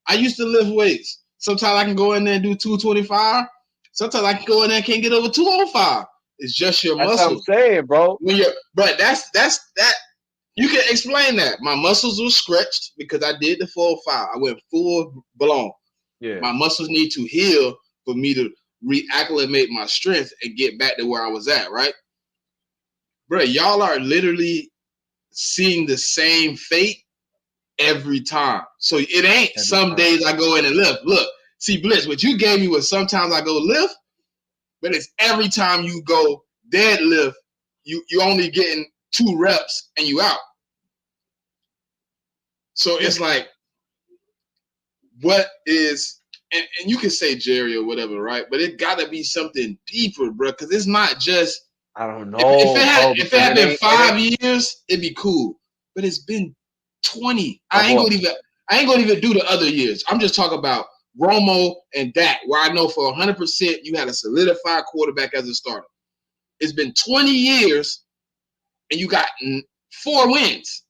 I used to lift weights. Sometimes I can go in there and do 225. Sometimes I can go in there and can't get over 205. It's just your That's what I'm muscles. saying, bro. But that's that. You can explain that. My muscles were stretched because I did the 405. I went full blown. Yeah. My muscles need to heal for me to reacclimate my strength and get back to where I was at, right? Bro, y'all are literally seeing the same fate every time. So it ain't some days I go in and lift. Look, see, Blitz, what you gave me was sometimes I go lift, but it's every time you go deadlift, you only getting 2 reps and you out. So it's like, what is, and you can say Jerry or whatever, right? But it got to be something deeper, bro, because it's not just. I don't know. If it had been 5 years, it'd be cool. But it's been 20. I ain't gonna even do the other years. I'm just talking about Romo and Dak, where I know for 100% you had a solidified quarterback as a starter. It's been 20 years, and you got 4 wins.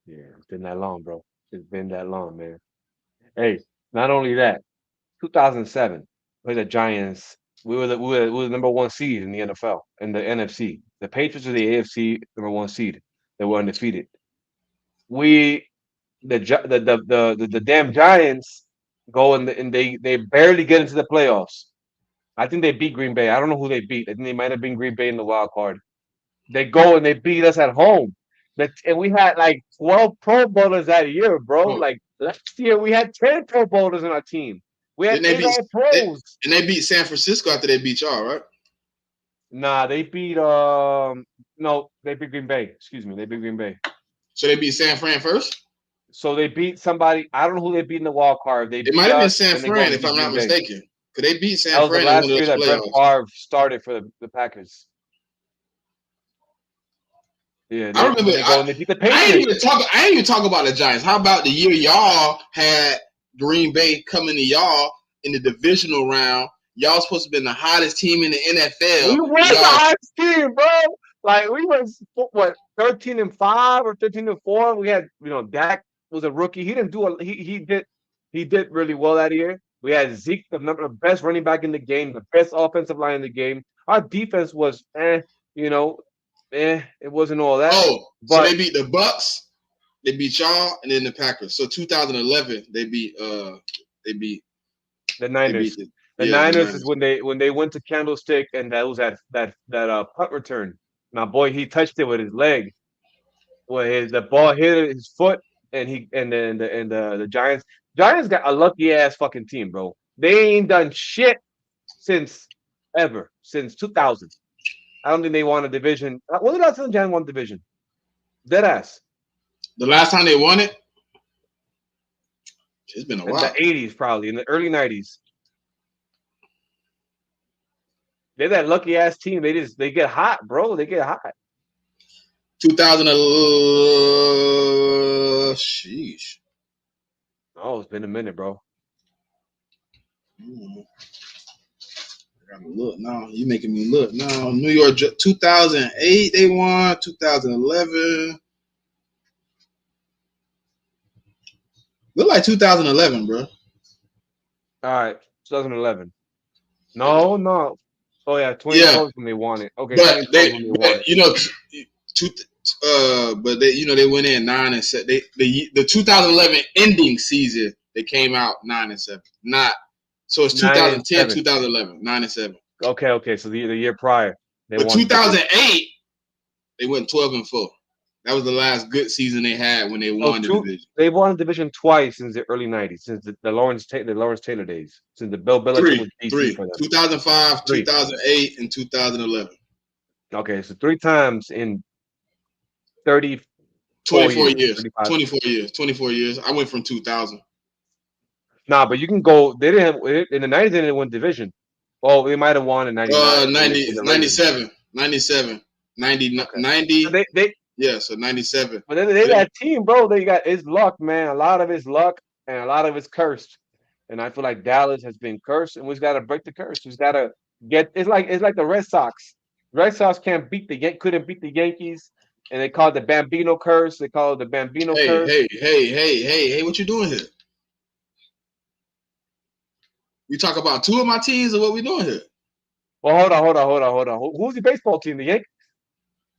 Yeah, it's been that long, bro. It's been that long, man. Hey, not only that, 2007, played the Giants. We were the number 1 seed in the NFL in the NFC. The Patriots were the AFC number 1 seed. They were undefeated. The damn Giants go and they barely get into the playoffs. I think they beat Green Bay. I don't know who they beat. I think they might have been Green Bay in the wild card. They go and they beat us at home. And we had like 12 Pro Bowlers that year, bro. Like last year, we had 10 Pro Bowlers on our team. We had 8 All-Pros. And they beat San Francisco after they beat y'all, right? Nah, they beat they beat Green Bay. Excuse me, they beat Green Bay. So they beat San Fran first? So they beat somebody. I don't know who they beat in the wild card. It might have been San Fran, if I'm not mistaken. Because they beat San Fran in one of those playoffs. That was the last year that Brett Favre started for the Packers. Yeah, I remember. I ain't even talk about the Giants. How about the year y'all had Green Bay coming to y'all in the divisional round? y'all supposed to be the hottest team in the NFL. We were the hottest team, bro. Like we was what 13-5 or 13-4. We had Dak was a rookie. He didn't do he did really well that year. We had Zeke, the best running back in the game, the best offensive line in the game. Our defense was it wasn't all that. Oh, so they beat the Bucks, they beat y'all, and then the Packers. So 2011, they beat the Niners. The Niners. Niners is when they went to Candlestick, and that was that punt return. My boy, he touched it with his leg. Well, the ball hit his foot, and the Giants got a lucky ass fucking team, bro. They ain't done shit since 2000. I don't think they won a division. When did the last time the Giants won a division? Dead ass. The last time they won it? It's been a while. In the 80s, probably in the early 90s. They're that lucky ass team. They get hot, bro. They get hot. 2011. Sheesh. Oh, it's been a minute, bro. I gotta look now. You making me look now. New York, 2008 they won. 2011. Look like 2011, bro. All right, 2011. No. Oh yeah, 2012 when they won it. Okay, but they went in 9-7. The 2011 ending season they came out 9-7. So it's 2010, 2011, 9-7. Okay. So the year prior, but 2008 they went 12-4. That was the last good season they had when they won the division. They won the division twice since the early 90s, since the Lawrence Taylor days, since the Bill Belichick was DC for them. 2005, 2008, and 2011. Okay, so 3 times in 24 years. 24 years. I went from 2000. Nah, but you can go. They didn't have in the 90s. They didn't win division. Oh, they might have won in 99. 97, 90. So yeah, so 97. But they that team, bro. They got it's luck, man. A lot of it's luck, and a lot of it's cursed. And I feel like Dallas has been cursed, and we just got to break the curse. We just got to get. It's like the Red Sox. Red Sox couldn't beat the Yankees, and they call it the Bambino curse. They call it the Bambino curse. Hey! What you doing here? We talk about 2 of my teams, or what we doing here? Well, hold on. Who's the baseball team? The Yankees?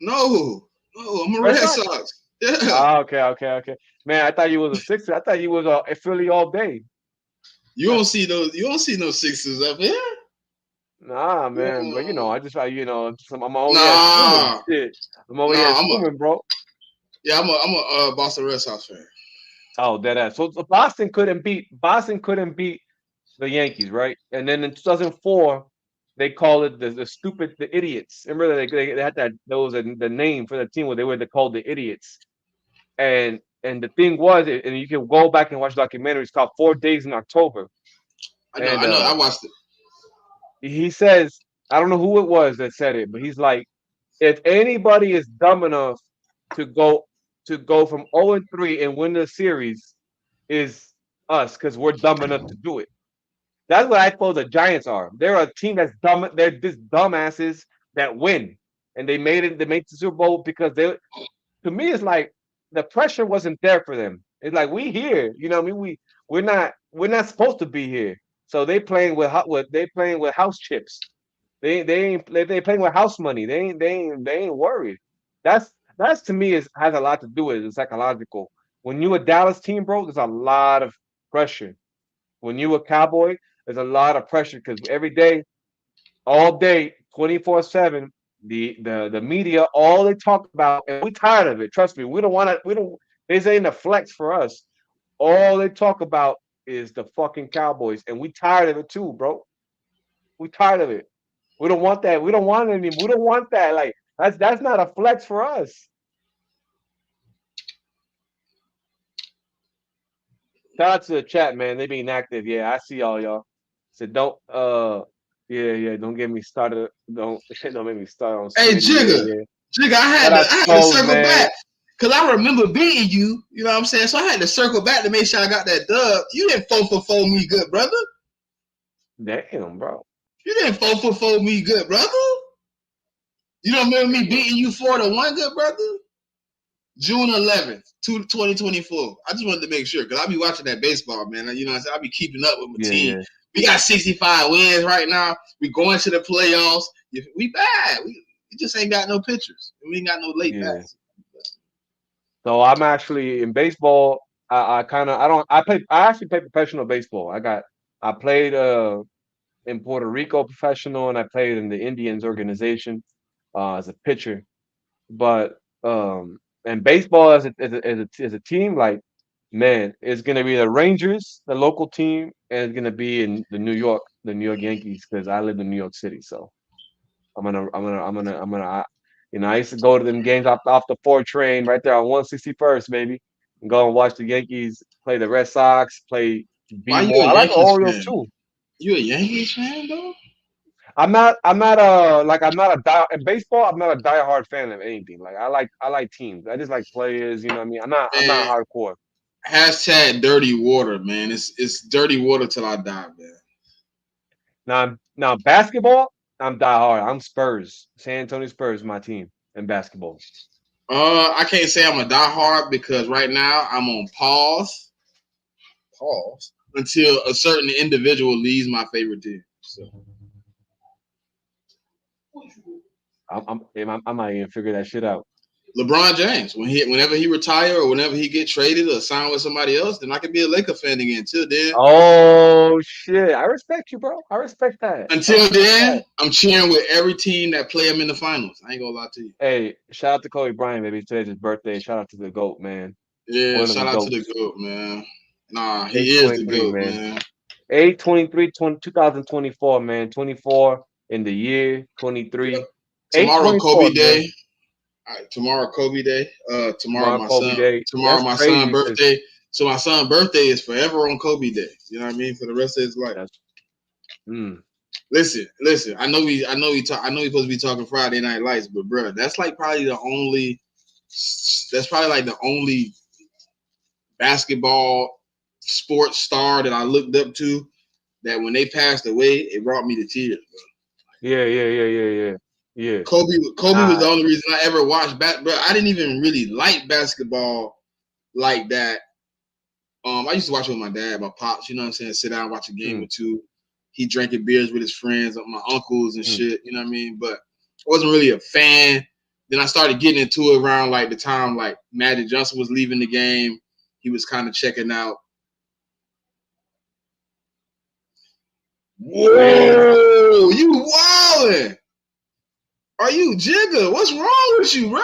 No, I'm a Red Sox. Yeah. Okay. Man, I thought you was a Sixer. I thought you was a Philly all day. You don't see no Sixers up here. Nah, man. But I'm only shit. I'm only assuming, bro. Yeah, I'm a Boston Red Sox fan. Oh, dead ass. So Boston couldn't beat the Yankees, right? And then in 2004, they call it the idiots. Remember they had that was the name for the team where they were called the idiots. And the thing was, and you can go back and watch documentaries called 4 Days in October. I know. I watched it. He says, I don't know who it was that said it, but he's like, if anybody is dumb enough to go from 0-3 and win the series, is us, because we're dumb enough to do it. That's what I thought the Giants are. They're a team that's dumb. They're just dumbasses that win, and they made it. They made the Super Bowl because they. To me, it's like the pressure wasn't there for them. It's like we here, what I mean. We're not supposed to be here. So they playing with house chips. They playing with house money. They ain't worried. That's to me has a lot to do with it. It's psychological. When you a Dallas team, bro, there's a lot of pressure. When you a Cowboy, there's a lot of pressure because every day, all day, 24/7, the media, all they talk about, and we tired of it. Trust me, we don't. This ain't a flex for us. All they talk about is the fucking Cowboys, and we tired of it too, bro. We tired of it. We don't want that. We don't want it anymore. We don't want that. Like that's not a flex for us. Shout out to the chat, man. They being active. Yeah, I see y'all. So don't don't get me started. Don't make me start on. Hey, Jigga, I had to circle back because I remember beating you. You know what I'm saying? So I had to circle back to make sure I got that dub. You didn't 4-for-4 me, good brother. Damn, bro. You didn't 4-for-4 me, good brother. You don't remember me beating you 4-1, good brother? June 11th, 2024. I just wanted to make sure because I be watching that baseball, man. You know what I'm saying? I be keeping up with my team. Yeah. We got 65 wins right now. We going to the playoffs. We bad. We just ain't got no pitchers. We ain't got no late bats. So I'm actually in baseball. I actually play professional baseball. I played in Puerto Rico professional, and I played in the Indians organization as a pitcher. But and baseball as a team, like, man, it's gonna be the Rangers, the local team, and it's gonna be in the New York Yankees because I live in New York City. So I'm gonna I used to go to them games off the 4 train right there on 161st, baby, and go and watch the Yankees play the Red Sox, play Why you B-ball. a I like the Yankees Orioles fan? too. You a Yankees fan, though? I'm not in baseball. I'm not a diehard fan of anything. Like I like teams. I just like players. You know what I mean? I'm not Man, hardcore. hashtag dirty water, man. It's dirty water till I die, man. Now basketball, I'm diehard. I'm Spurs. San Antonio Spurs, my team in basketball. I can't say I'm a diehard because right now I'm on pause until a certain individual leaves my favorite team. So I might even figure that shit out. LeBron James, whenever he retire or whenever he get traded or sign with somebody else, then I can be a Laker fan again. Till then, Oh shit! I respect you, bro. I respect that. Until then, I'm cheering with every team that play him in the finals. I ain't gonna lie to you. Hey, shout out to Kobe Bryant, baby. Today's his birthday. Shout out to the GOAT, man. Yeah, shout out to the GOAT, man. Nah, he is the GOAT, man. 8/23/2024, man. 24 in the year, 23. Yep. Tomorrow, Kobe Day. Man. All right, tomorrow, Kobe Day. Tomorrow my Kobe son. Day. Tomorrow, my son's birthday. So my son's birthday is forever on Kobe Day. You know what I mean? For the rest of his life. Listen. I know we supposed to be talking Friday Night Lights, but bro, that's probably the only basketball sports star that I looked up to. That when they passed away, it brought me to tears, bro. Yeah. Kobe was the only reason I ever watched bro. I didn't even really like basketball like that. I used to watch it with my dad, my pops, you know what I'm saying? Sit down, watch a game or two. He drinking beers with his friends, my uncles and shit, you know what I mean? But I wasn't really a fan. Then I started getting into it around the time Magic Johnson was leaving the game. He was kind of checking out. Whoa, you wildin'. Are you Jigga? What's wrong with you, bro?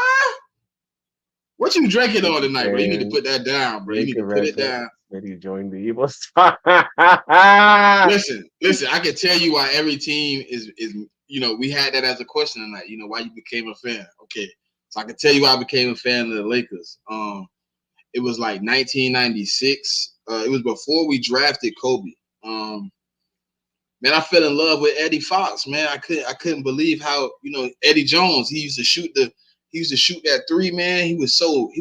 What you drinking on tonight, bro? You need to put that down, bro. You need to put it down. Maybe join the evil. Listen. I can tell you why every team is. We had that as a question tonight. Why you became a fan? Okay, so I can tell you why I became a fan of the Lakers. It was 1996. It was before we drafted Kobe. Man, I fell in love with Eddie Fox. Man, I couldn't believe how Eddie Jones. He used to shoot that three. Man, he was so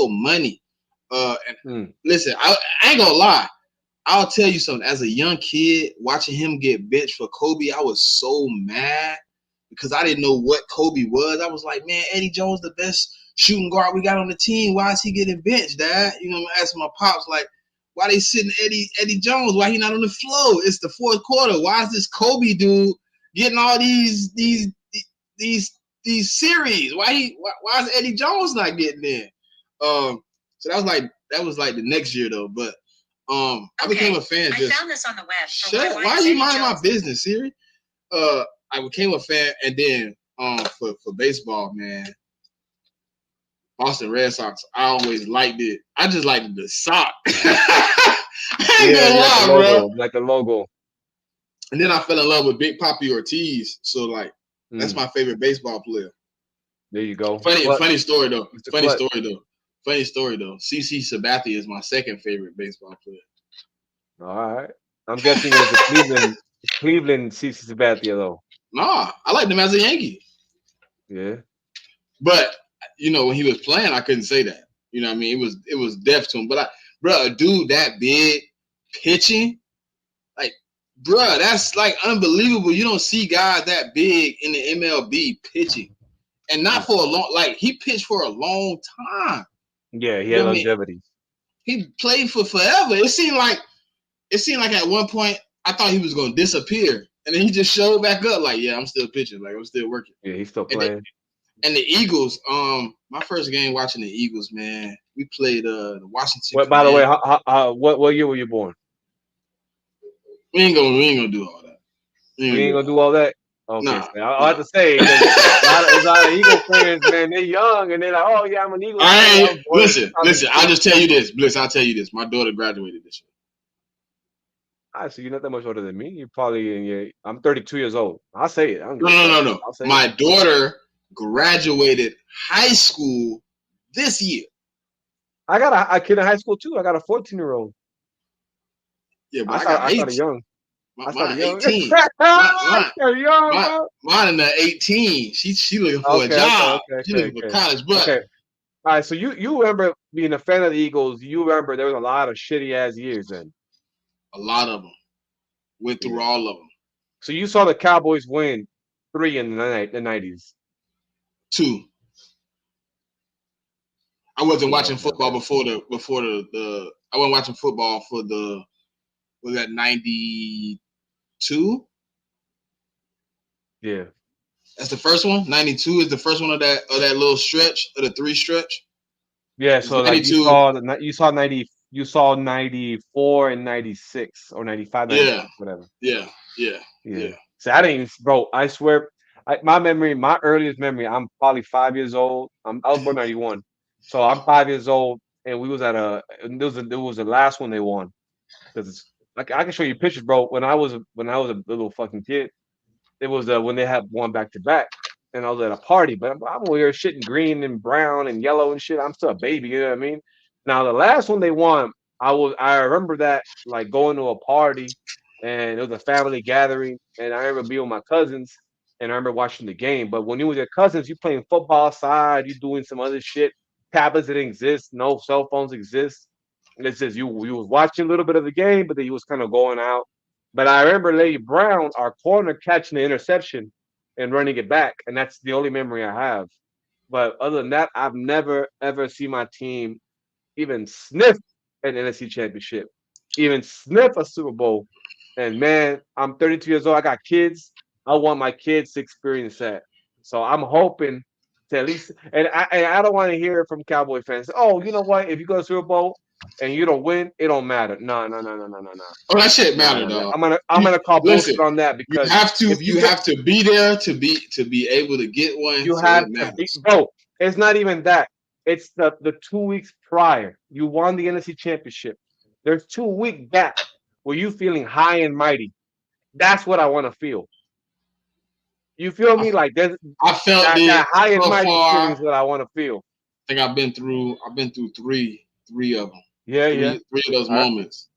money. Listen, I ain't gonna lie. I'll tell you something. As a young kid, watching him get benched for Kobe, I was so mad because I didn't know what Kobe was. I was like, man, Eddie Jones the best shooting guard we got on the team. Why is he getting benched, Dad? I'm asking my pops why they sitting Eddie Jones? Why he not on the floor? It's the fourth quarter. Why is this Kobe dude getting all these series? Why is Eddie Jones not getting in? So that was the next year though. But I became a fan. I found this on the web. Shut. Why are you minding my business, Siri? I became a fan, and then for baseball, man. Boston Red Sox, I always liked it. I just liked the sock. I ain't gonna lie, bro. Like the logo. And then I fell in love with Big Papi Ortiz. So that's my favorite baseball player. There you go. Funny story though. Funny story though. CC Sabathia is my second favorite baseball player. All right. I'm guessing it's a Cleveland CC Sabathia though. Nah, I liked him as a Yankee. Yeah. But when he was playing, I couldn't say that. You know what I mean? It was deaf to him. But a dude that big pitching, bruh, that's like unbelievable. You don't see guys that big in the MLB pitching, and not for a long. Like he pitched for a long time. Yeah, he You had know what I mean? longevity. He played for forever. It seemed like at one point I thought he was gonna disappear, and then he just showed back up. Like, yeah, I'm still pitching. Like I'm still working. Yeah, he's still And playing. And the Eagles, my first game watching the Eagles, man, we played the Washington. What? By the way, what year were you born? We ain't gonna do all that. We ain't gonna do all that. Okay, Nah, so I have to say, there's a lot of Eagle fans, man. They're young and they're like, "Oh yeah, I'm an Eagle." Listen. I'll just tell you this, Bliss. I'll tell you this. My daughter graduated this year. I see you're not that much older than me. You're probably in your. I'm 32 years old. I'll say it. No. My daughter graduated high school this year. I got a kid in high school too. I got a 14-year-old. Yeah, but I started young. Mine 18. Mine in the 18. She looking for a job. She looking for college. But all right, so you remember being a fan of the Eagles? You remember there was a lot of shitty ass years then. A lot of them. Went through all of them. So you saw the Cowboys win 3 in the 90s. 2. I wasn't watching football before the I wasn't watching football for was that 92? Yeah. That's the first one. 92 is the first one of that little stretch, of the 3 stretch. Yeah, so like you saw 90, you saw 94 and 96 or 95, 96, whatever. Yeah. So I didn't even, bro. I swear, my earliest memory. I'm probably 5 years old. I was born 91, so I'm 5 years old, and we was at it was the last one they won. Because like I can show you pictures, bro. When I was a little fucking kid, it was when they had one back to back, and I was at a party. But I'm over here shitting green and brown and yellow and shit. I'm still a baby, you know what I mean? Now the last one they won, I remember that like going to a party, and it was a family gathering, and I remember being with my cousins, and I remember watching the game. But when you with your cousins, you playing football outside, you doing some other shit. Tablets didn't exist, no cell phones exist. And it says you was watching a little bit of the game, but then you was kind of going out. But I remember Lady Brown, our corner, catching the interception and running it back, and that's the only memory I have. But other than that, I've never ever seen my team even sniff an NFC championship, even sniff a Super Bowl. And man, I'm 32 years old. I got kids. I want my kids to experience that. So I'm hoping to at least, and I don't want to hear it from Cowboy fans. Oh, you know what? If you go to Super Bowl and you don't win, it don't matter. No. Oh, that shit matter, though. I'm gonna call bullshit on that because you have to be there to be able to get one. You have to be, bro. It's not even that. It's the 2 weeks prior. You won the NFC Championship. There's 2 week gap where you feeling high and mighty. That's what I want to feel. You feel me? Like there's I felt that high and mighty feeling is what I want to feel. I think I've been through three of them. Yeah. Three of those moments.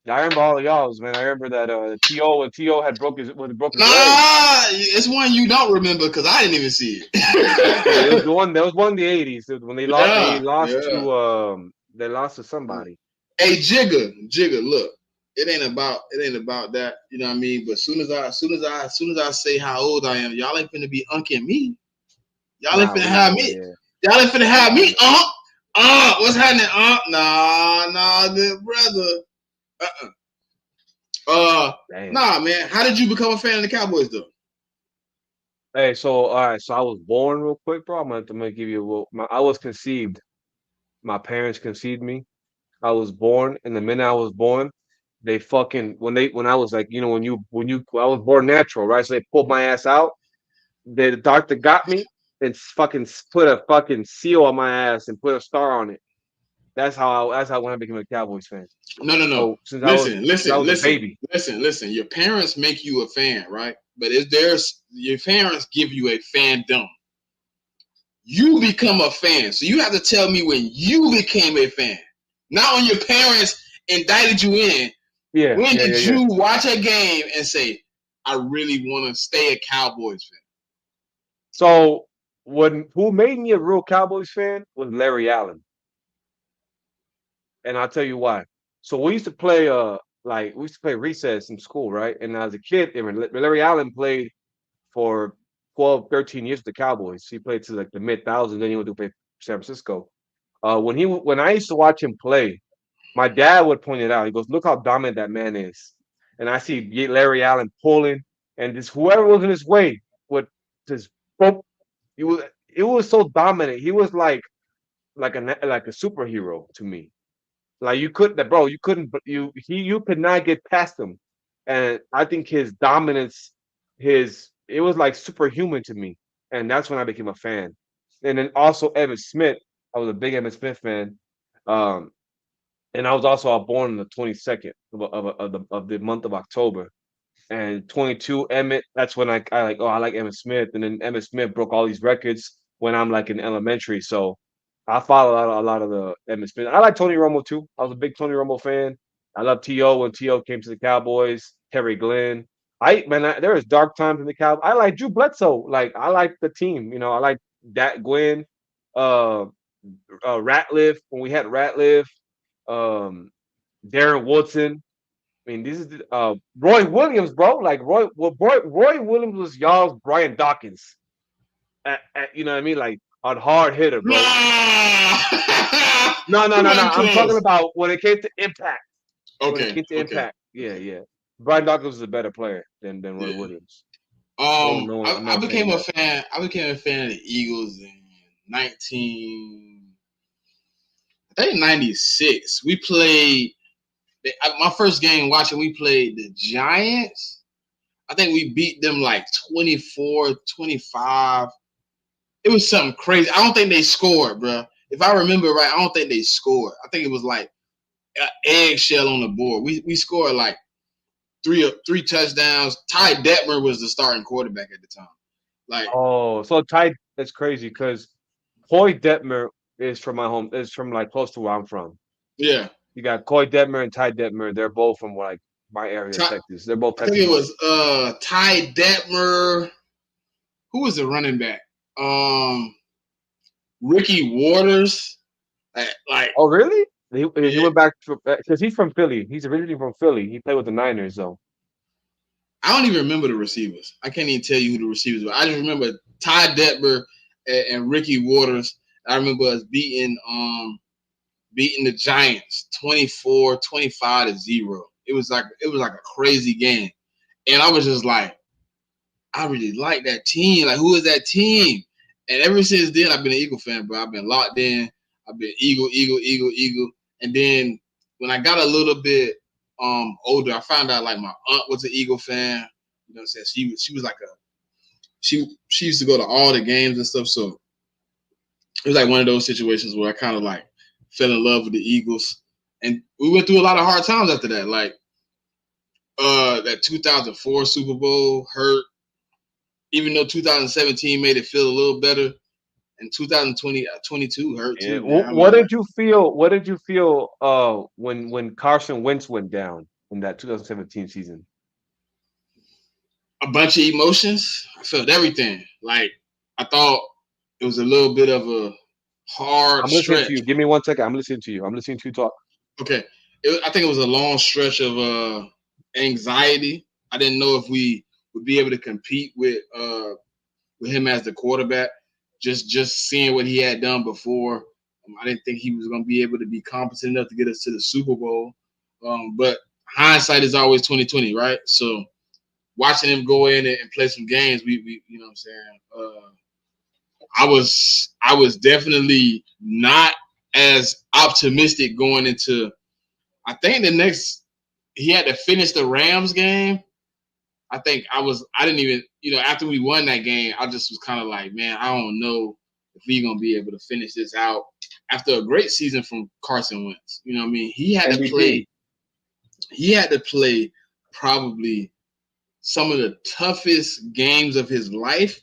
I remember all of y'all's, man. I remember that T.O. had broke his leg. It's one you don't remember because I didn't even see it. There was one in the 80s when they lost to somebody. Hey, Jigga, look, it ain't about that, you know what I mean? But as soon as I say how old I am, y'all ain't finna be unking me. Y'all ain't finna have me. Yeah. Y'all ain't finna have me. What's happening? Nah, good brother. Nah, man. How did you become a fan of the Cowboys, though? Hey, so all right, so I was born real quick, bro. I'm gonna give you I was conceived. My parents conceived me. I was born, and the minute I was born, they fucking when I was like, you know, I was born natural, right? So they pulled my ass out. The doctor got me and fucking put a fucking seal on my ass and put a star on it. That's how when I became a Cowboys fan. No. So Listen. Your parents make you a fan, right? But your parents give you a fandom. You become a fan, so you have to tell me when you became a fan. Not when your parents indicted you in. Yeah. When did you watch a game and say, "I really want to stay a Cowboys fan"? So who made me a real Cowboys fan was Larry Allen. And I'll tell you why. So we used to play like we used to play recess in school, right? And as a kid, Larry Allen played for 12, 13 years with the Cowboys. He played to like the mid thousands, then he went to play San Francisco. When I used to watch him play, my dad would point it out. He goes, "Look how dominant that man is." And I see Larry Allen pulling, and just whoever was in his way would just boom. It was so dominant. He was like a superhero to me. Like you couldn't, bro. You couldn't. You could not get past him. And I think his dominance, his it was like superhuman to me. And that's when I became a fan. And then also Evan Smith. I was a big Evan Smith fan. Um, and I was also born on the 22nd of the month of October. And 22 Emmett, that's when I like, oh, I like Emmett Smith. And then Emmett Smith broke all these records when I'm like in elementary. So I follow a lot of the Emmett Smith. I like Tony Romo too. I was a big Tony Romo fan. I love T.O. when T.O. came to the Cowboys, Terry Glenn. There was dark times in the Cowboys. I like Drew Bledsoe. Like I like the team. I like that Gwen, uh, Ratliff when we had Ratliff, um, Darren Woodson. I mean, this is Roy Williams, bro. Like Roy Williams was y'all's Brian Dawkins. You know what I mean? Like a hard hitter, bro. No. Too I'm talking close. about when it came to impact. When it Okay. came to Okay. impact. Yeah. Brian Dawkins was a better player than Roy Yeah. Williams. I'm I not saying became a that. fan. I became a fan of the Eagles in 96. We played my first game watching. We played the Giants. I think we beat them like 24-25. It was something crazy. I don't think they scored, bro. If I remember right, I don't think they scored. I think it was like an eggshell on the board. We scored like three touchdowns. Ty Detmer was the starting quarterback at the time. Like, Oh, so Ty, that's crazy because Coy Detmer is from like close to where I'm from. yeah. You got Coy Detmer and Ty Detmer. They're both from like my area, Ty, Texas. They're both I think Texas it boys. was Ty Detmer. Who was the running back? Ricky Waters. Like Oh, really? He yeah, went back because he's from Philly. He's originally from Philly. He played with the Niners, though. I don't even remember the receivers. I can't even tell you who the receivers were. I just remember Ty Detmer and Ricky Waters. I remember us beating the Giants 24-25-0. It was like a crazy game. And I was just like, I really like that team. Like, who is that team? And ever since then, I've been an Eagle fan, bro. I've been locked in. I've been Eagle. And then when I got a little bit older, I found out like my aunt was an Eagle fan. You know what I'm saying? She was like she used to go to all the games and stuff. So it was like one of those situations where I kind of like fell in love with the Eagles. And we went through a lot of hard times after that. Like that 2004 Super Bowl hurt. Even though 2017 made it feel a little better, and 2022 hurt Yeah. too, man. I What mean, like did you feel? What did you feel? When Carson Wentz went down in that 2017 season. a bunch of emotions. I felt everything. Like I thought it was a little bit of a hard I'm listening to stretch. you. Give me 1 second. I'm listening to you. I'm listening to you talk. Okay, I think it was a long stretch of anxiety. I didn't know if we would be able to compete with him as the quarterback. Just seeing what he had done before, I didn't think he was going to be able to be competent enough to get us to the Super Bowl. But hindsight is always 2020, right? So watching him go in and play some games, we you know what I'm saying. I was definitely not as optimistic going into. I think he had to finish the Rams game. I think I didn't even, after we won that game, I just was kind of like, man, I don't know if we're going to be able to finish this out after a great season from Carson Wentz. You know what I mean? He had MVP. to play probably some of the toughest games of his life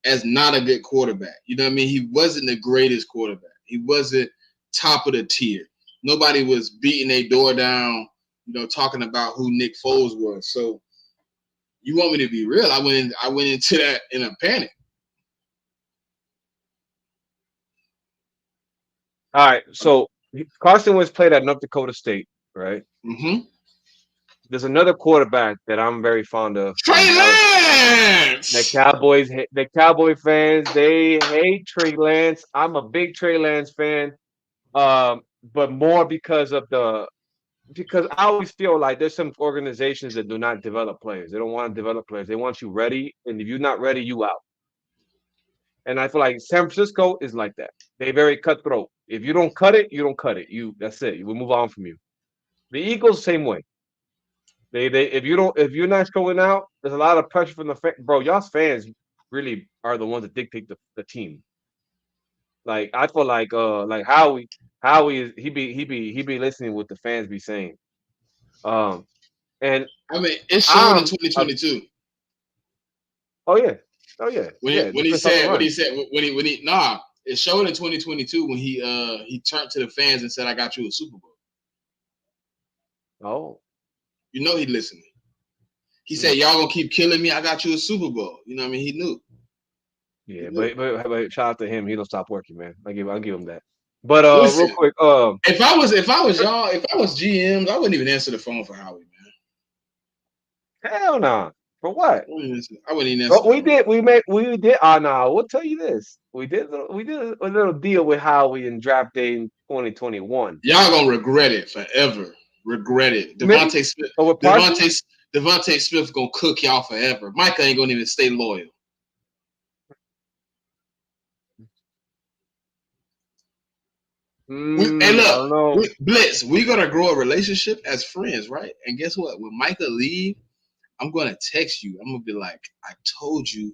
as not a good quarterback. You know what I mean? He wasn't the greatest quarterback. He wasn't top of the tier. Nobody was beating a door down, talking about who Nick Foles was. So, you want me to be real? I went into that in a panic. All right. So Carson Wentz played at North Dakota State, right? Mm-hmm. There's another quarterback that I'm very fond of. Trey Lance. The Cowboy fans, they hate Trey Lance. I'm a big Trey Lance fan, but more because I always feel like there's some organizations that do not develop players. They don't want to develop players. They want you ready, and if you're not ready, you out. And I feel like San Francisco is like that. They very cutthroat. If you don't cut it, you don't cut it. That's it. We move on from you. The Eagles, same way. They if you're not showing out, there's a lot of pressure from the bro. Y'all's fans really are the ones that dictate the team. Like I feel like Howie is he be listening what the fans be saying. And I mean, it's showing in 2022. Oh yeah. When he it showed in 2022 when he turned to the fans and said, "I got you a Super Bowl." Oh. You know he listening. He said, "Y'all gonna keep killing me. I got you a Super Bowl." You know what I mean? He knew. Yeah, but shout out to him. He don't stop working, man. I'll give him that. But Listen, real quick, if I was y'all, if I was GMs, I wouldn't even answer the phone for Howie, man. Hell nah. For what? I wouldn't even answer. We did. Nah. We'll tell you this. We did a little deal with Howie in draft day in 2021. Y'all gonna regret it forever. Regret it. Devontae Smith gonna cook y'all forever. Micah ain't gonna even stay loyal. Blitz, we're gonna grow a relationship as friends, right? And guess what? When Micah leave, I'm gonna text you. I'm gonna be like, I told you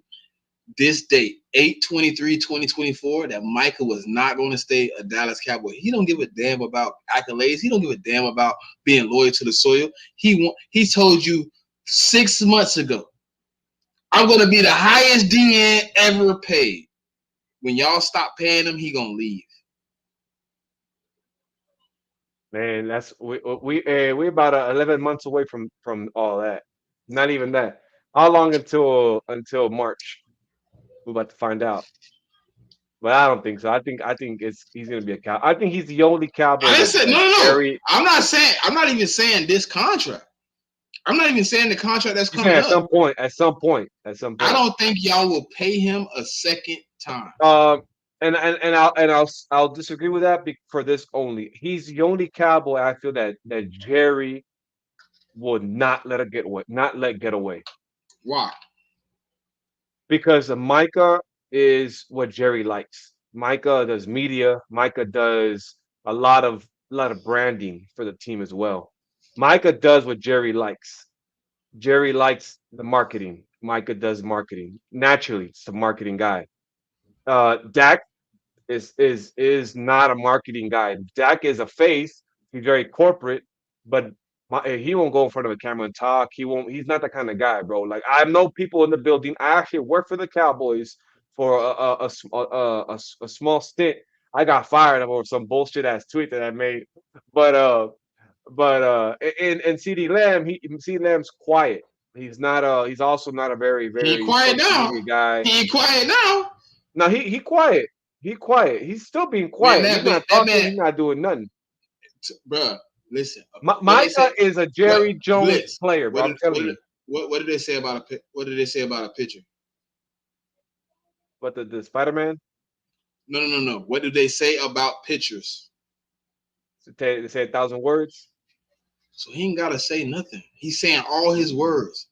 this date, 8/23/2024, that Micah was not going to stay a Dallas Cowboy. He don't give a damn about accolades. He don't give a damn about being loyal to the soil. He told you 6 months ago, I'm going to be the highest DN ever paid. When y'all stop paying him, he going to leave. Man, we're about 11 months away from all that. Not even that. How long until March? We're about to find out, but I don't think so. I think he's gonna be a cow. I think he's the only Cowboy. I said no. I'm not even saying this contract. I'm not even saying the contract that's coming up. At some point. I don't think y'all will pay him a second time. And I'll disagree with that for this only. He's the only Cowboy I feel that Jerry would not let get away. Why? Because Micah is what Jerry likes. Micah does media. Micah does a lot of branding for the team as well. Micah does what Jerry likes. Jerry likes the marketing. Micah does marketing. Naturally, it's a marketing guy. Dak is not a marketing guy. Dak is a face. He's very corporate, but he won't go in front of a camera and talk. He's not that kind of guy, bro. Like I know people in the building. I actually worked for the Cowboys for a small stint. I got fired over some bullshit ass tweet that I made. But in CD Lamb, CD Lamb's quiet. He's not he's also not a very quiet now guy. He ain't quiet now. No, he quiet. He quiet. He's still being quiet. He's not talking. He's not doing nothing. Bruh, listen. Micah is a Jerry Jones player, bro. I'm telling you. What did they say about a pitcher? What the Spider-Man? No. What did they say about pitchers? They say 1,000 words. So he ain't gotta say nothing. He's saying all his words.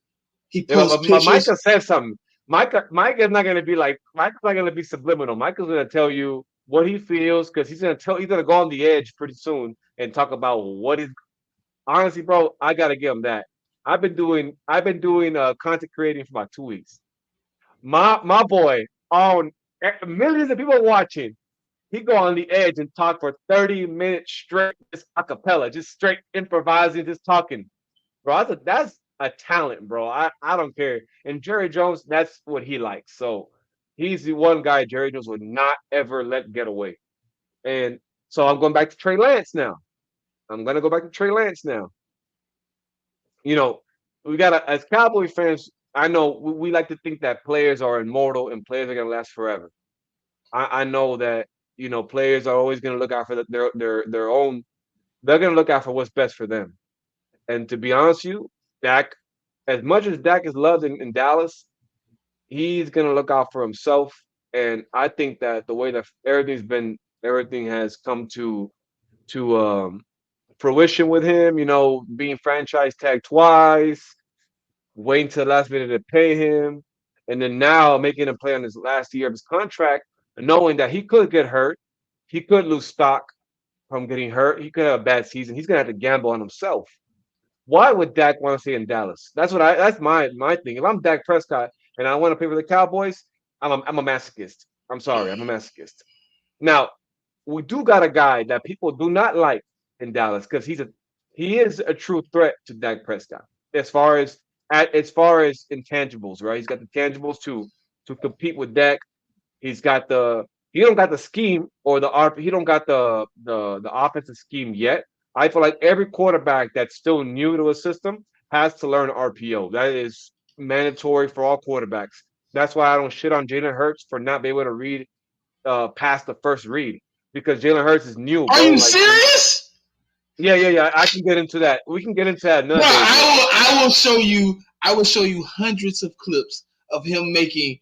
He posts pictures. Micah said something. Micah's not gonna be like Micah's not gonna be subliminal. Micah's gonna tell you what he feels because he's gonna go on the edge pretty soon and talk about what he's. Honestly, bro, I gotta give him that. I've been doing content creating for about 2 weeks. My boy on millions of people watching. He go on the edge and talk for 30 minutes straight, just a cappella, just straight improvising, just talking. Bro, that's a talent, bro. I don't care. And Jerry Jones, that's what he likes. So he's the one guy Jerry Jones would not ever let get away. And so I'm going back to Trey Lance now. You know, we got as Cowboy fans, I know we like to think that players are immortal and players are going to last forever. I know that, you know, players are always going to look out for their own. They're going to look out for what's best for them. And to be honest with you, Dak, as much as Dak is loved in Dallas, he's gonna look out for himself. And I think that the way that everything has come to fruition with him, being franchise tagged twice, waiting to the last minute to pay him, and then now making him play on his last year of his contract, knowing that he could get hurt, he could lose stock from getting hurt, he could have a bad season. He's gonna have to gamble on himself. Why would Dak want to stay in Dallas? That's my thing. If I'm Dak Prescott and I want to play for the Cowboys, I'm a masochist. I'm sorry, I'm a masochist. Now, we do got a guy that people do not like in Dallas because he is a true threat to Dak Prescott as far as intangibles, right? He's got the tangibles to compete with Dak. He don't got the scheme or he don't got the offensive scheme yet. I feel like every quarterback that's still new to a system has to learn RPO. That is mandatory for all quarterbacks. That's why I don't shit on Jalen Hurts for not being able to read past the first read because Jalen Hurts is new. Are you serious? Yeah. I can get into that. We can get into that another day. I will show you. I will show you hundreds of clips of him making.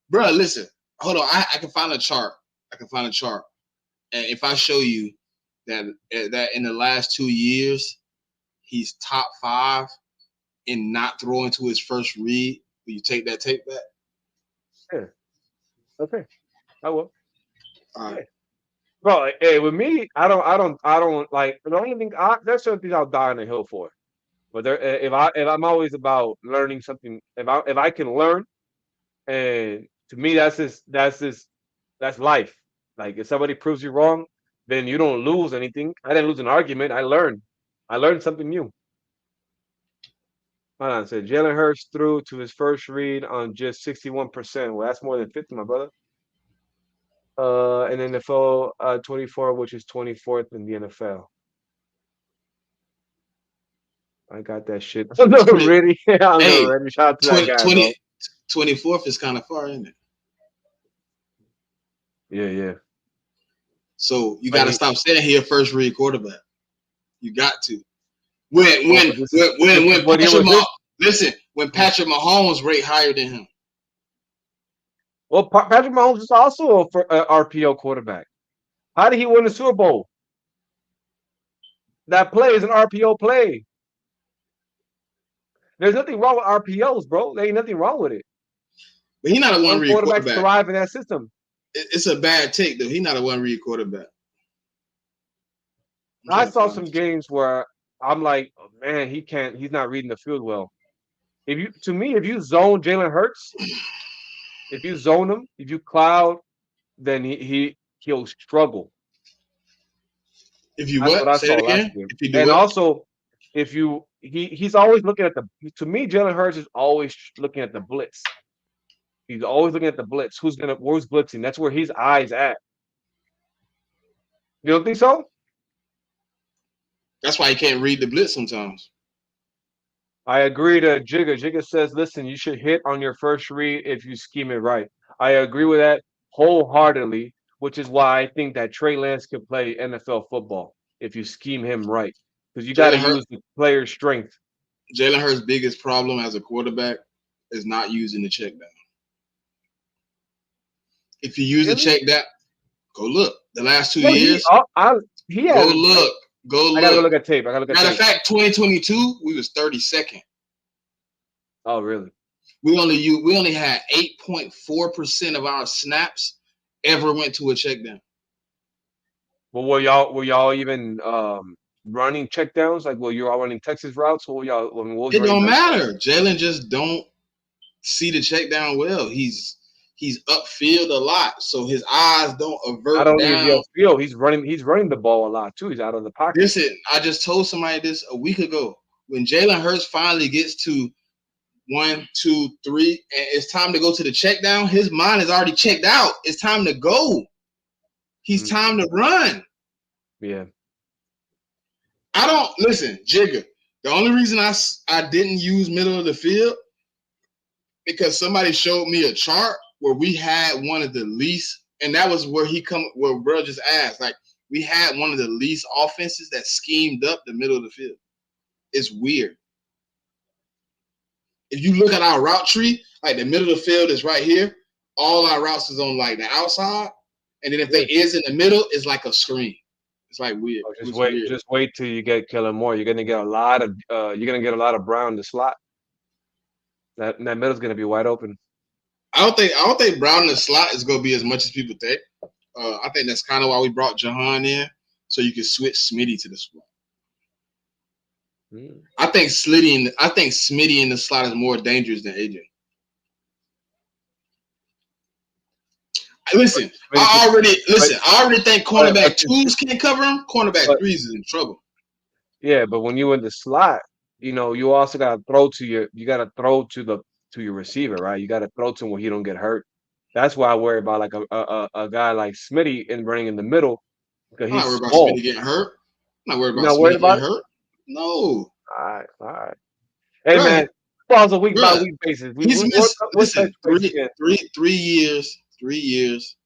Bro, listen. Hold on. I can find a chart. And if I show you that in the last 2 years, he's top 5 in not throwing to his first read, will you take that tape back? Yeah. Okay. I will. All right. Bro, hey, with me, I don't like the only thing. There's certain things I'll die on the hill for, but if I'm always about learning something, if I can learn, and to me that's life. Like if somebody proves you wrong, then you don't lose anything. I didn't lose an argument. I learned something new. Hold on, said Jalen Hurts threw to his first read on just 61%. Well, that's more than 50, my brother. And NFL 24, which is 24th in the NFL. I got that shit. I'm not ready. I'm not ready. Shout out to that guy, 24th is kind of far, isn't it? Yeah. So you got to stop saying he a first read quarterback. You got to. When Patrick Mahomes rate higher than him. Well, Patrick Mahomes is also a RPO quarterback. How did he win the Super Bowl? That play is an RPO play. There's nothing wrong with RPOs, bro. There ain't nothing wrong with it. But he's not a one-read quarterback. Quarterbacks thrive in that system. It's a bad take, though. He's not a one-read quarterback. I saw some games where I'm like, oh, man, he's not reading the field well. If you zone Jalen Hurts, if you zone him, if you cloud, then he'll struggle. If you what? Say it again. And also, he's always looking at to me, Jalen Hurts is always looking at the blitz. He's always looking at the blitz. Who's blitzing? That's where his eyes at. You don't think so? That's why he can't read the blitz sometimes. I agree to Jigga. Jigga says, listen, you should hit on your first read if you scheme it right. I agree with that wholeheartedly, which is why I think that Trey Lance can play NFL football if you scheme him right. Because you got to use the player's strength. Jalen Hurts' biggest problem as a quarterback is not using the check down. If you use the check down, go look. The last 2 years, go look. I gotta look at tape. Matter of fact, 2022, we was 32nd. Oh, really? We only had 8.4% of our snaps ever went to a check down. Well, were y'all even running check downs? Like, were you all running Texas routes? Or it don't matter. Jalen just don't see the check down well. He's upfield a lot, so his eyes don't avert. I don't even feel he's running the ball a lot too. He's out of the pocket. Listen, I just told somebody this a week ago. When Jalen Hurts finally gets to 1, 2, 3, and it's time to go to the check down, his mind is already checked out. It's time to go. He's time to run. Yeah. I don't listen, Jigga. The only reason I didn't use middle of the field because somebody showed me a chart where we had one of the least, and that was where bro just asked. Like, we had one of the least offenses that schemed up the middle of the field. it's weird. If you look at our route tree, like the middle of the field is right here. All our routes is on like the outside, and then if they is in the middle, it's like a screen. It's like weird. Oh, It's weird. just wait till you get Kellen Moore. You're gonna get a lot of Brown in the slot. That middle's gonna be wide open. I don't think Brown in the slot is gonna be as much as people think. I think that's kind of why we brought Jahan in, so you can switch Smitty to the slot. I think Smitty in the slot is more dangerous than AJ. Listen, I already think cornerback 2s can't cover him. Cornerback 3s is in trouble. Yeah, but when you in the slot, you also gotta throw to your receiver, right? You gotta throw to him where he don't get hurt. That's why I worry about like a guy like Smitty and running in the middle because I'm he's not worried about small. Smitty getting hurt. I'm not worried about You're not Smitty worried about getting hurt. No. All right. Hey, Bruh, man, balls a week by week basis. He's missed. Listen, 3 years. 3 years.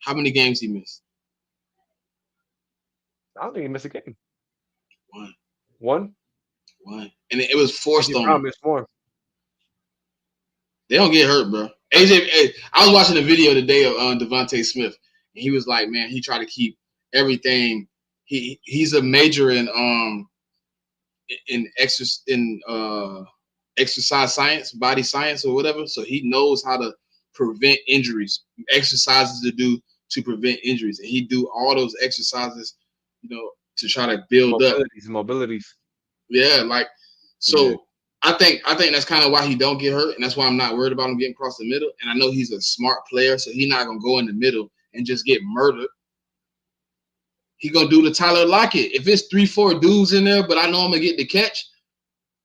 How many games he missed? I don't think he missed a game. One. And it was forced on him. Missed more. They don't get hurt, bro. AJ, I was watching a video today of Devontae Smith, and he was like, man, he tried to keep everything. He's a major in exercise science, body science, or whatever. So he knows how to prevent injuries, exercises to do to prevent injuries, and he do all those exercises, to try to build mobilities. Yeah, like so. Yeah. I think that's kind of why he don't get hurt, and that's why I'm not worried about him getting across the middle. And I know he's a smart player, so he's not gonna go in the middle and just get murdered. He gonna do the Tyler Lockett. If it's 3-4 dudes in there, but I know I'm gonna get the catch,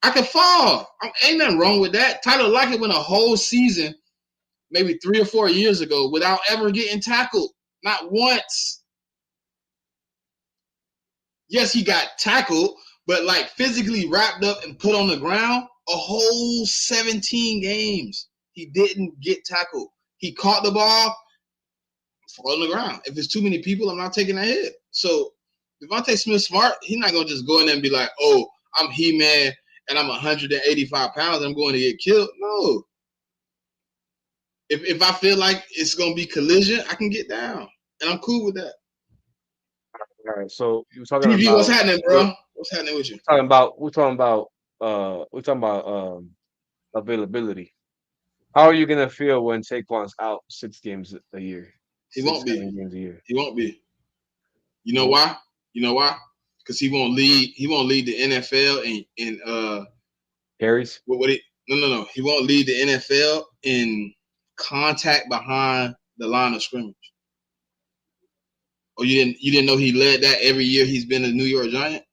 I can fall. Ain't nothing wrong with that. Tyler Lockett went a whole season, maybe 3 or 4 years ago, without ever getting tackled, not once. Yes, he got tackled, but like physically wrapped up and put on the ground a whole 17 games. He didn't get tackled. He caught the ball, fall on the ground. If it's too many people, I'm not taking a hit. So Devontae Smith smart. He's not gonna just go in there and be like, oh, I'm He-Man and I'm 185 pounds. I'm going to get killed. No. If I feel like it's gonna be collision, I can get down, and I'm cool with that. All right, so you were talking TV, what's happening, bro? What's happening with you? We're talking about availability. How are you gonna feel when Saquon's out 6 games a year? He won't be. Games a year. He won't be. You know why? Because he won't lead. He won't lead the NFL in carries. No. He won't lead the NFL in contact behind the line of scrimmage. Oh, you didn't know he led that every year he's been a New York Giant?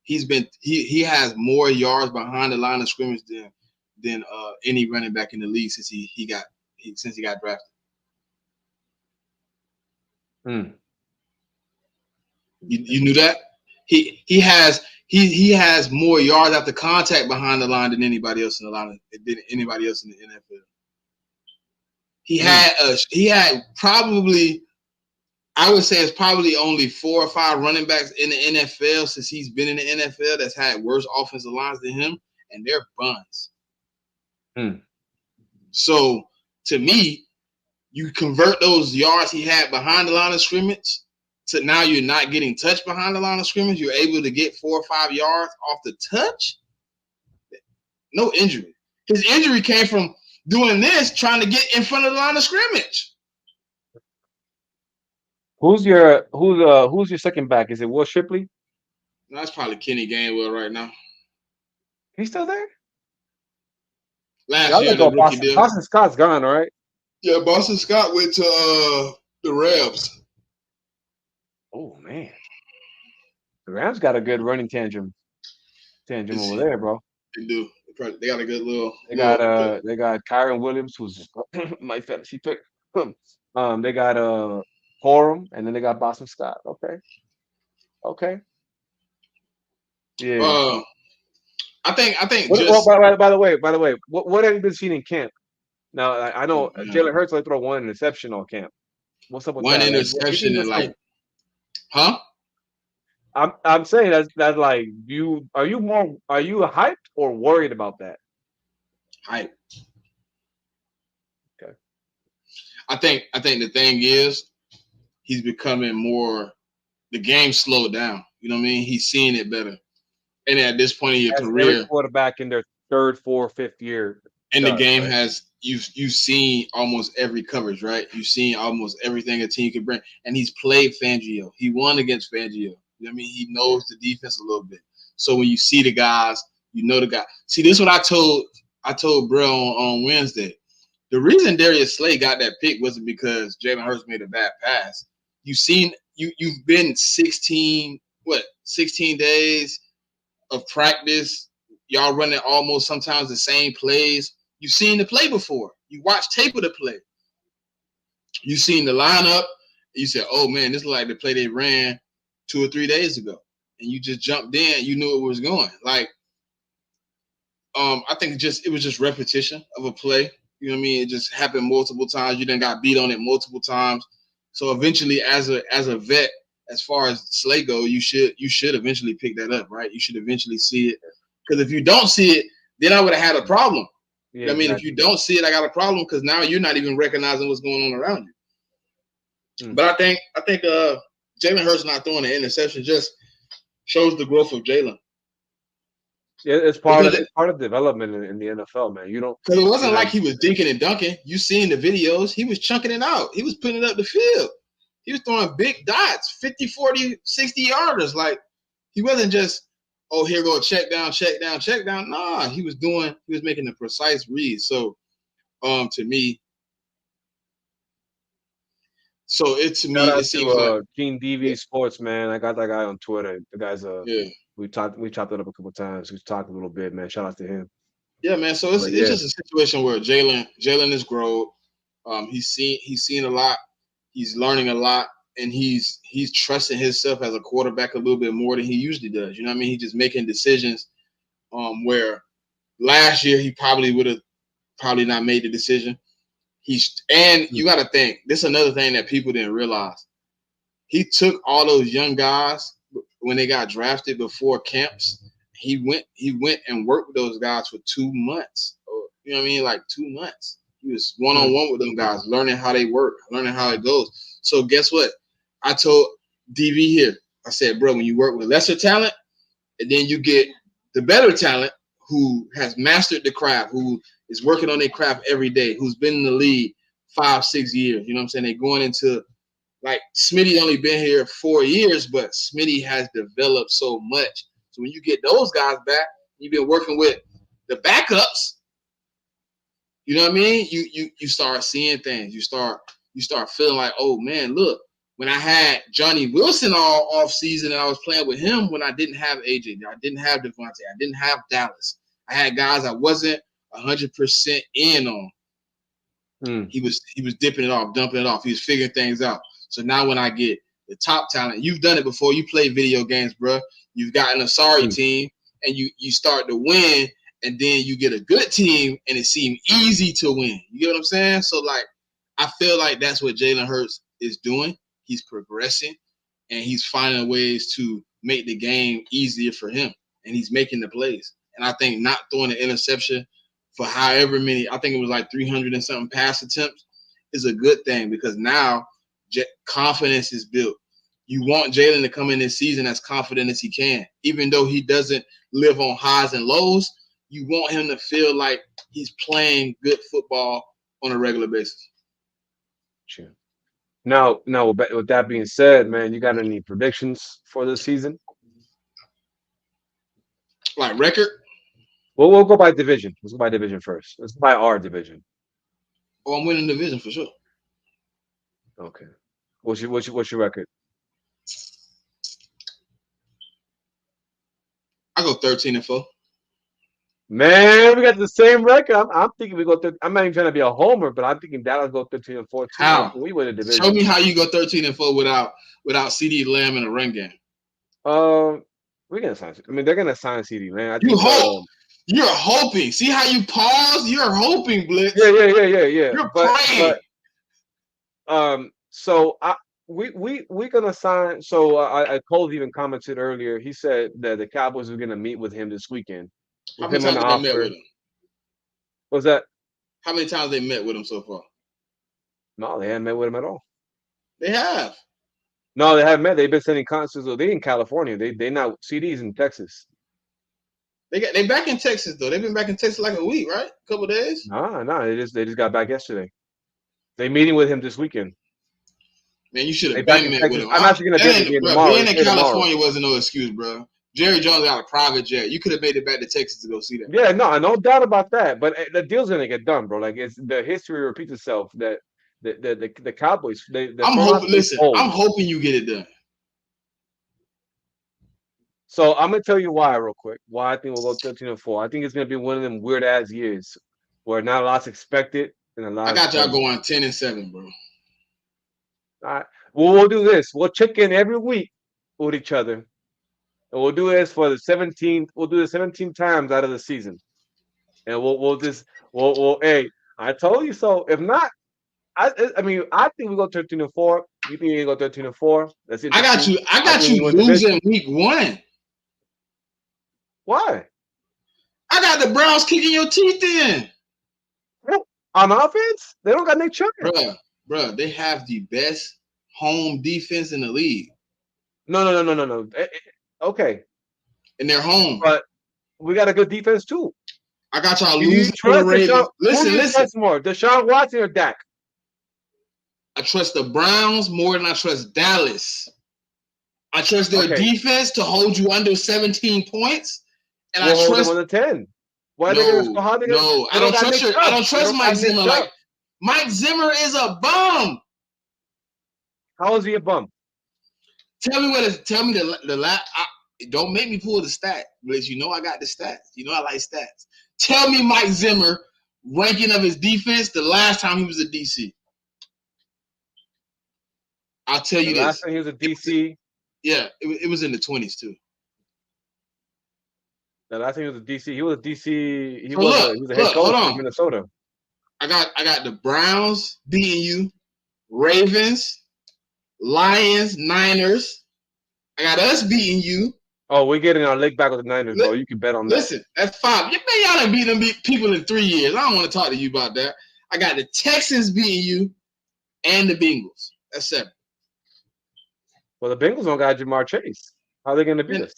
He has more yards behind the line of scrimmage than any running back in the league since he got drafted. You knew that? He has more yards after contact behind the line than anybody else in the line than anybody else in the NFL. He had probably, I would say it's probably only 4 or 5 running backs in the NFL since he's been in the NFL that's had worse offensive lines than him, and they're buns. So to me, you convert those yards he had behind the line of scrimmage to now you're not getting touched behind the line of scrimmage. You're able to get 4 or 5 yards off the touch. No injury. His injury came from doing this, trying to get in front of the line of scrimmage. Who's your second back? Is it Will Shipley? No, that's probably Kenny Gainwell right now. He's still there? Last year, the rookie deal. Boston Scott's gone, all right? Yeah, Boston Scott went to the Rams. Oh man, the Rams got a good running tandem over there, bro. They do. They got a good little. They got Kyron Williams, who's my fantasy pick. They got Corum, and then they got Boston Scott. Okay. Yeah. I think. By the way, what have you been seeing in camp? Now I know Jalen Hurts only throw 1 interception on camp. What's up with one that? interception and like, huh? I'm saying that's like are you hyped or worried about that? Hype. Okay. I think the thing is he's becoming more. The game slowed down. You know what I mean? He's seeing it better. And at this point in your As every career, quarterback in their third, fourth, fifth year and the does, game right? has you've seen almost every coverage, right? You've seen almost everything a team can bring. And he's played Fangio. He won against Fangio. You know what I mean? He knows the defense a little bit. So when you see the guys, you know the guy. See, this is what I told bro on Wednesday. The reason Darius Slay got that pick wasn't because Jalen Hurts made a bad pass. You've been 16 days of practice. Y'all running almost sometimes the same plays. You've seen the play before. You watched tape of the play. You've seen the lineup. You said, "Oh man, this is like the play they ran 2 or 3 days ago," and you just jumped in. You knew it was going. Like, I think it was just repetition of a play. You know what I mean? It just happened multiple times. You then got beat on it multiple times. So eventually, as a vet, as far as Slay go, you should eventually pick that up, right? You should eventually see it. Because if you don't see it, then I would have had a problem. Yeah, You know what I mean, if you don't see it, I got a problem because now you're not even recognizing what's going on around you. But I think Jalen Hurts not throwing an interception just shows the growth of Jalen. Yeah, it's part of development in the NFL, man. You don't, because it wasn't like he was dinking and dunking. You seen the videos, he was chunking it out. He was putting it up the field. He was throwing big dots, 50, 40, 60 yarders. Like, he wasn't just, oh, here go check down. Nah, he was making a precise read. So, to me, it seems like Gene DV Sports, man. I got that guy on Twitter. The guy's yeah. We chopped it up a couple times. We've talked a little bit, man. Shout out to him. Yeah, man. So it's just a situation where Jalen is grown. He's seen a lot. He's learning a lot, and he's trusting himself as a quarterback a little bit more than he usually does. You know what I mean? He's just making decisions where last year he probably would have not made the decision. You got to think, this is another thing that people didn't realize. He took all those young guys when they got drafted before camps. He went and worked with those guys for 2 months. You know what I mean? Like 2 months. He was one-on-one with them guys, learning how they work, learning how it goes. So guess what? I told DV here, I said, bro, when you work with lesser talent, and then you get the better talent who has mastered the craft, who is working on their craft every day, who's been in the league 5-6 years. You know what I'm saying? They're going into, like, Smitty only been here 4 years, but Smitty has developed so much. So when you get those guys back, you've been working with the backups. You know what I mean? You start seeing things. You start feeling like, oh man, look, when I had Johnny Wilson all off season and I was playing with him when I didn't have AJ, I didn't have Devontae, I didn't have Dallas. I had guys I wasn't 100% in on. He was dipping it off, dumping it off. He was figuring things out. So now when I get the top talent, you've done it before. You play video games, bro. You've gotten a sorry team, and you start to win, and then you get a good team, and it seems easy to win. You get what I'm saying? So, like, I feel like that's what Jalen Hurts is doing. He's progressing, and he's finding ways to make the game easier for him, and he's making the plays. And I think not throwing an interception for however many, I think it was like 300 and something pass attempts, is a good thing because now confidence is built. You want Jalen to come in this season as confident as he can. Even though he doesn't live on highs and lows, you want him to feel like he's playing good football on a regular basis. Sure. Now, with that being said, man, you got any predictions for this season? Like record? Well, we'll go by division. Let's go by division first. Let's go by our division. Oh, I'm winning the division for sure. Okay. What's your record? I go 13-4. Man, we got the same record. I'm thinking we go. I'm not even trying to be a homer, but I'm thinking Dallas go 13-4. How? We win the division. Show me how you go 13-4 without CeeDee Lamb in a run game. We're gonna sign. I mean, they're gonna sign CeeDee, man. You hope. You're hoping. See how you pause? You're hoping, Blitz. Yeah. You're praying. So we're gonna sign. So Cole even commented earlier. He said that the Cowboys were gonna meet with him this weekend. How With many him times an have they met offer. with him? What's that? How many times they met with him so far? No, they haven't met with him at all. They have. No, they haven't met. They've been sending concerts. They in California. They not CDs in Texas. They back in Texas though. They've been back in Texas like a week, right? A couple of days. No. They just got back yesterday. They meeting with him this weekend. Man, you should They have back been in met Texas. with him. I'm actually gonna be at the game Bro, tomorrow. being in It's here California tomorrow. wasn't no excuse, bro. Jerry Jones got a private jet. You could have made it back to Texas to go see that. Yeah, no doubt about that. But the deal's gonna get done, bro. Like it's the history repeats itself. That the Cowboys. The I'm front hoping. office Listen, old. I'm hoping you get it done. So I'm gonna tell you why real quick. Why I think we'll go 13-4. I think it's gonna be one of them weird ass years where not a lot's expected and a lot. I got y'all going 10-7, bro. All right. Well, we'll do this. We'll check in every week with each other, and we'll do this for the 17th. We'll do it 17 times out of the season, and we'll. Hey, I told you so. If not, I think we go 13-4. You think you go 13-4? That's it. I got you losing week 1. Why? I got the Browns kicking your teeth in. On offense, they don't got Nick Chubb. Bruh, they have the best home defense in the league. No. Okay. And they're home. But we got a good defense too. I got y'all losing to the Ravens. Listen. More, Deshaun Watson or Dak? I trust the Browns more than I trust Dallas. I trust their defense to hold you under 17 points. And we'll I trust them on the 10. Why no, I don't trust Mike Zimmer. Like Mike Zimmer is a bum. How is he a bum? Tell me the last. Don't make me pull the stat, because you know I got the stats. You know I like stats. Tell me Mike Zimmer ranking of his defense the last time he was a DC. I'll tell you this. Last time he was a DC. Yeah, it was in the 20s too. The last time he was a DC. He was a DC. He So was a head coach in Minnesota. I got the Browns beating you, Ravens, Lions, Niners. I got us beating you. Oh, we're getting our leg back with the Niners, bro. You can bet on that. Listen, that's 5. Y'all done beat them people in 3 years. I don't want to talk to you about that. I got the Texans beating you and the Bengals. That's 7. Well, the Bengals don't got Jamar Chase. How are they going to beat us?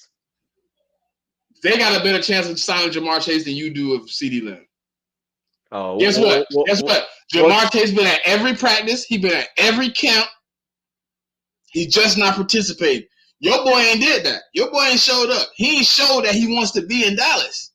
They got a better chance of signing Jamar Chase than you do of CeeDee Lamb. Oh, Guess what? Jamar Chase been at every practice. He been at every camp. He just not participating. Your boy ain't did that. Your boy ain't showed up. He ain't showed that he wants to be in Dallas.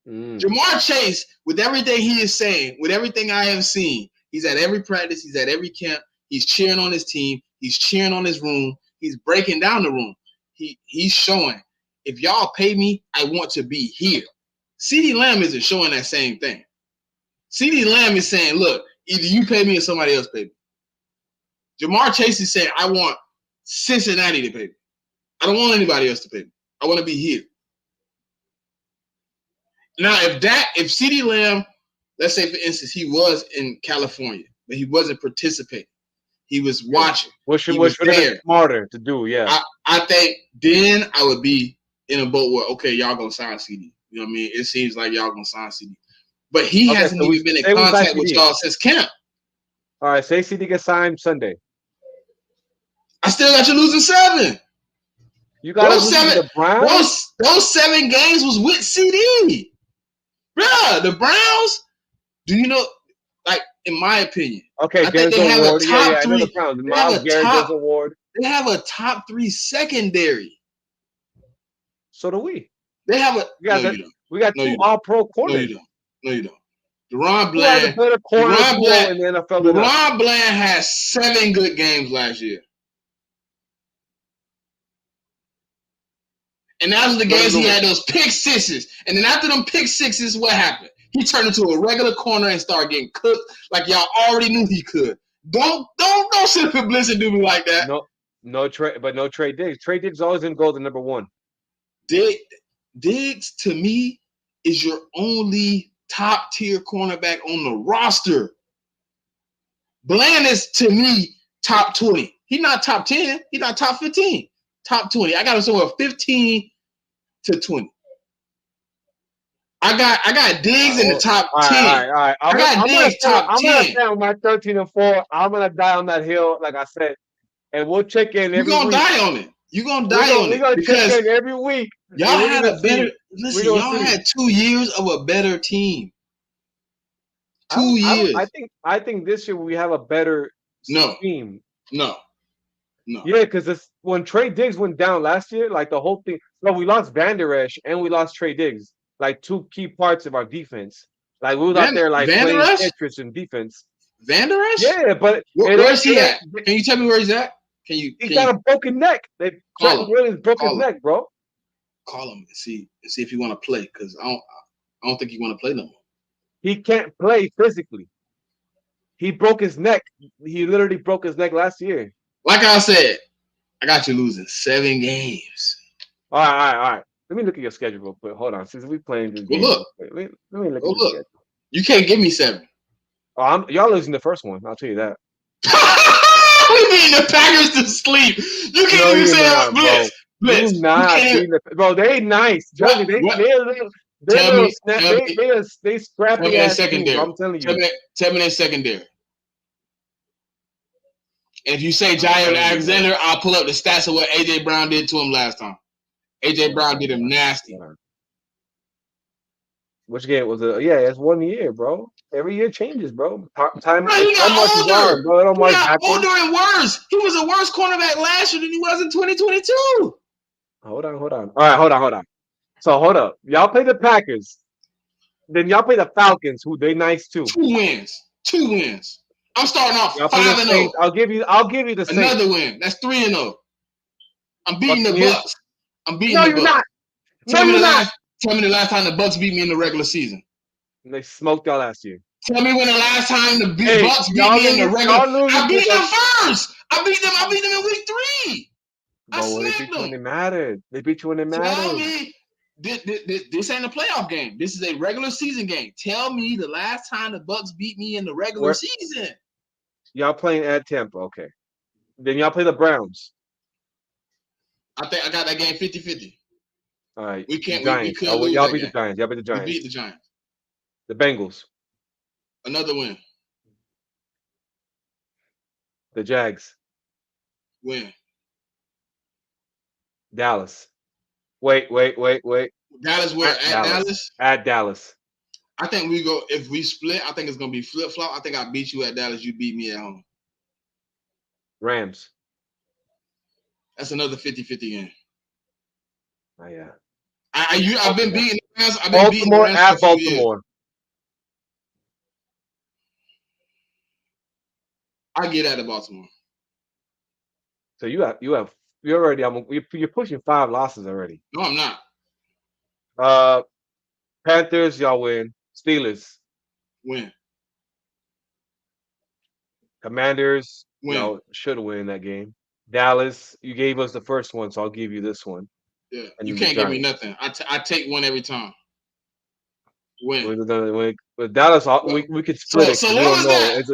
Jamar Chase, with everything he is saying, with everything I have seen, he's at every practice. He's at every camp. He's cheering on his team. He's cheering on his room. He's breaking down the room. He's showing, if y'all pay me, I want to be here. CeeDee Lamb isn't showing that same thing. CeeDee Lamb is saying, look, either you pay me or somebody else pay me. Jamar Chase is saying, I want Cincinnati to pay me. I don't want anybody else to pay me. I want to be here. Now, if CeeDee Lamb, let's say, for instance, he was in California, but he wasn't participating. He was watching. Which would have been smarter to do, yeah. I think then I would be in a boat where, okay, y'all going to sign CeeDee. You know what I mean? It seems like y'all going to sign CeeDee. But he hasn't even been in contact with y'all since camp. All right, say CeeDee gets signed Sunday. I still got you losing 7. You got the Browns? Those 7 games was with CeeDee. Bruh, the Browns, do you know, like, in my opinion, okay, I think they have a top 3. They have a top 3 secondary. So do we. They have a we got 2 all-pro corners. No, you don't. Deron Bland. Deron Bland has 7 good games last year. And that was the games he had those pick sixes. And then after them pick sixes, what happened? He turned into a regular corner and started getting cooked like y'all already knew he could. Don't sit up and blitz and do me like that. No Trey Diggs. Trey Diggs always going to go to number 1. Diggs, to me, is your only top-tier cornerback on the roster. Bland is, to me, top 20. He's not top 10. He's not top 15. Top 20. I got him somewhere 15 to 20. I got Diggs in the top 10. All right. I got Diggs top 10. I'm gonna stay on my 13-4. I'm gonna die on that hill, like I said, and we'll check in every week. You're gonna die on it. You're gonna die on it. We're gonna check in every week. Y'all had a better. Listen, y'all had 2 years of a better team. 2 years. I think this year we have a better team. No. Yeah, because when Trey Diggs went down last year, like the whole thing. No, we lost Van Der Esch and we lost Trey Diggs, like 2 key parts of our defense. Like we was out there like playing Tetris in defense. Van Der Esch? Yeah, but where's he at? Can you tell me where he's at? He's got a broken neck. They really broken his neck, bro. Call him and see if he want to play, because I don't think he want to play no more. He can't play physically. He broke his neck. He literally broke his neck last year. Like I said, I got you losing 7 games. All right. Let me look at your schedule real quick. Hold on, since we playing this game. Look. Let me look at your schedule. You can't give me 7. Oh, y'all losing the first one. I'll tell you that. We beating the Packers to sleep. You can't even say that, Blitz. Bro, they nice. Johnny, they scrappy ass secondary. I'm telling you. Tell me their secondary. And if you say Jair Alexander, I'll pull up the stats of what AJ Brown did to him last time. AJ Brown did him nasty. Which game was it? Yeah, it's 1 year, bro. Every year changes, bro. Time he got older. Bro. He got older and worse. He was a worse cornerback last year than he was in 2022. Hold on. All right, hold on. So hold up. Y'all play the Packers. Then y'all play the Falcons, who they nice too. 2 wins. I'm starting off 5-0. I'll give you the Saints. Another win. That's 3-0. I'm beating the Bucks. I'm beating the Bucks. You're not. Tell me the last time the Bucks beat me in the regular season. They smoked y'all last year. Tell me when the last time the Bucks beat me in the regular. I beat them first. I beat them in week 3. I smacked them. When they mattered. They beat you when they mattered. Tell me this ain't a playoff game. This is a regular season game. Tell me the last time the Bucks beat me in the regular season. Y'all playing at Tampa, okay. Then y'all play the Browns. I think I got that game 50-50. All right. We can't. Y'all beat the Giants. Y'all beat the Giants. We beat the Giants. The Bengals. Another win. The Jags. Win. Dallas. Wait. Dallas where? At Dallas? At Dallas. I think we go, if we split, I think it's going to be flip-flop. I think I beat you at Dallas. You beat me at home. Rams. That's another 50-50 game. Oh, yeah. I've been beating the Rams. Baltimore at Baltimore. I get out of Baltimore. So you're pushing 5 losses already. No, I'm not. Panthers, y'all win. Steelers. Win. Commanders, win. Y'all should win that game. Dallas, you gave us the first one, so I'll give you this one. Yeah, you can't give me nothing. I take one every time. Win. With Dallas, we could split it. So what was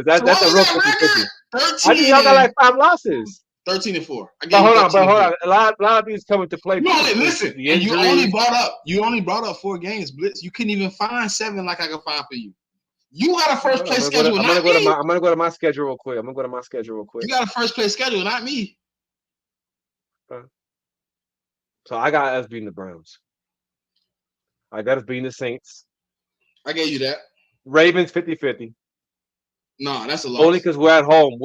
that? That's a real 50-50. I think y'all got like 5 losses. 13-4. Hold on. A lot of these coming to play. No, listen. And you only brought up 4 games, Blitz. You couldn't even find 7 like I could find for you. You got a first place schedule. I'm gonna go to my schedule real quick. You got a first place schedule, not me. So I got us beating the Browns. I got us beating the Saints. I gave you that. Ravens 50-50. No, that's a loss. Only because we're at home.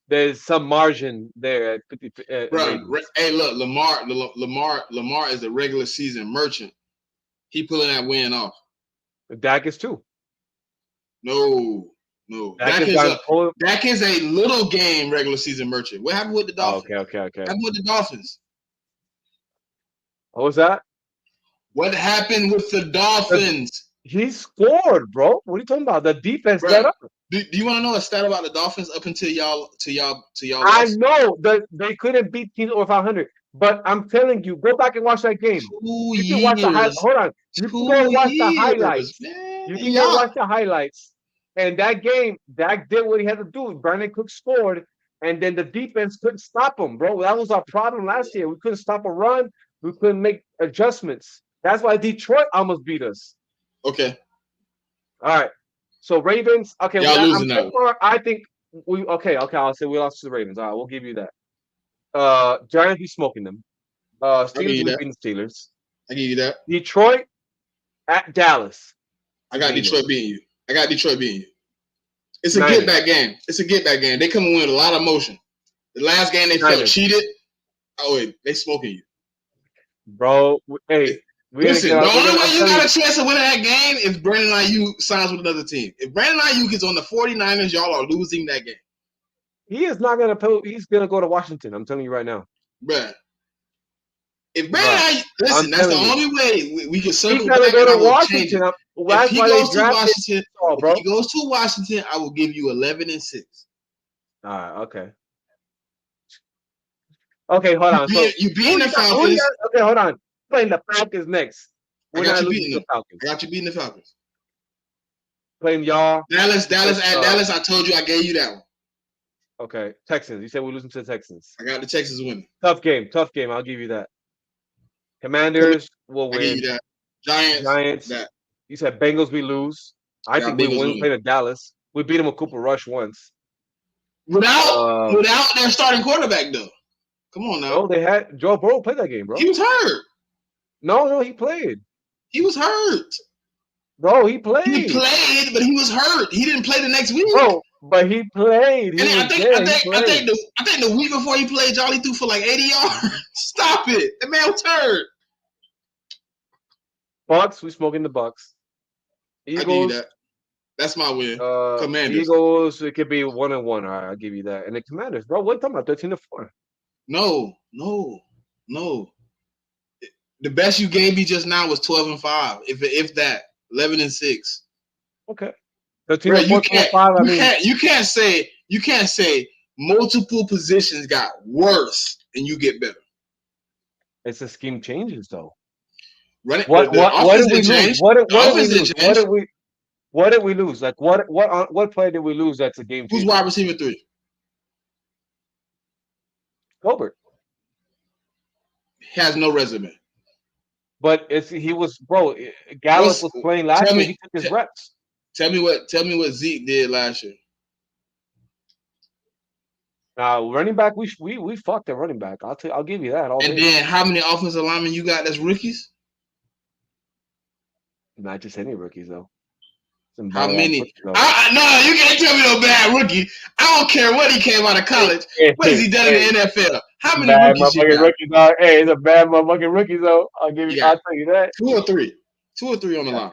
There's some margin there at 50. Bro, hey, look, Lamar is a regular season merchant. He pulling that win off. Dak is too. No. Dak is a little game regular season merchant. What happened with the Dolphins? Okay. What happened with the Dolphins? What was that? What happened with the Dolphins? He scored, bro. What are you talking about? The defense let up. Do you want to know a stat about the Dolphins up until y'all? I know that they couldn't beat teams over 500, but I'm telling you, go back and watch that game. You can watch the hold on. You can go watch the highlights. You can go watch the highlights. And that game, Dak did what he had to do. Brandon Cook scored, and then the defense couldn't stop them, bro. That was our problem last year. We couldn't stop a run. We couldn't make adjustments. That's why Detroit almost beat us. Okay. All right. So Ravens. Okay, Y'all losing now. I think we. Okay. I'll say we lost to the Ravens. All right, we'll give you that. Giants, we smoking them. Steelers, we beating the Steelers. I give you that. Detroit at Dallas. I got Detroit beating you. It's a get back game. They come and win with a lot of emotion. The last game they felt cheated. Oh wait, they smoking you, bro. Hey, listen. The only way you got a chance of winning that game is Brandon Ayuk signs with another team. If Brandon Ayuk is on the 49ers, y'all are losing that game. He is not gonna play. He's gonna go to Washington. I'm telling you right now, bruh. If Brandon Ayuk, listen, that's the only way we can circle back. He's gonna go to Washington. If he goes to Washington, if he goes to Washington, I will give you 11-6. All right. Okay. Okay, hold on. You beating the Falcons. Okay, hold on. Playing the Falcons next. We're not losing the Falcons. I got you beating the Falcons. Playing y'all. Dallas. I told you I gave you that one. Okay, Texans. You said we're losing to the Texans. I got the Texans winning. Tough game. I'll give you that. Commanders will win. I give you that. Giants. That. You said Bengals. We lose. I think we win. Play to Dallas. We beat them with Cooper Rush once. Without their starting quarterback though. Come on now. No, they had Joe Burrow play that game, bro. He was hurt. No, he played. He was hurt. Bro, he played. He played, but he was hurt. He didn't play the next week. Bro, but he played. I think the week before he played, Jolly threw for like 80 yards. Stop it. The man was hurt. Bucks, we smoking the Bucks. Eagles. I give you that. That's my win. Commanders. Eagles, it could be 1-1. All right, I'll give you that. And the Commanders, bro, what are you talking about? 13-4. No. The best you gave me just now was 12-5. If that, 11-6. Okay. 13-4, you can't say multiple positions got worse and you get better. It's a scheme changes though. What did we lose? What did we lose? Like what play did we lose that's a game changer? Who's wide receiver 3? Colbert. Has no resume. But Gallup was playing last year. He took his reps. Tell me what Zeke did last year. Running back, we fucked a running back. I'll give you that. Then how many offensive linemen you got that's rookies? Not just any rookies though. How many? No, you can't tell me no bad rookie. I don't care what he came out of college. What has he done in the NFL? How many rookies you got? Rookies are, it's a bad motherfucking rookies though. I'll tell you that. 2 or 3. 2 or 3 on the line.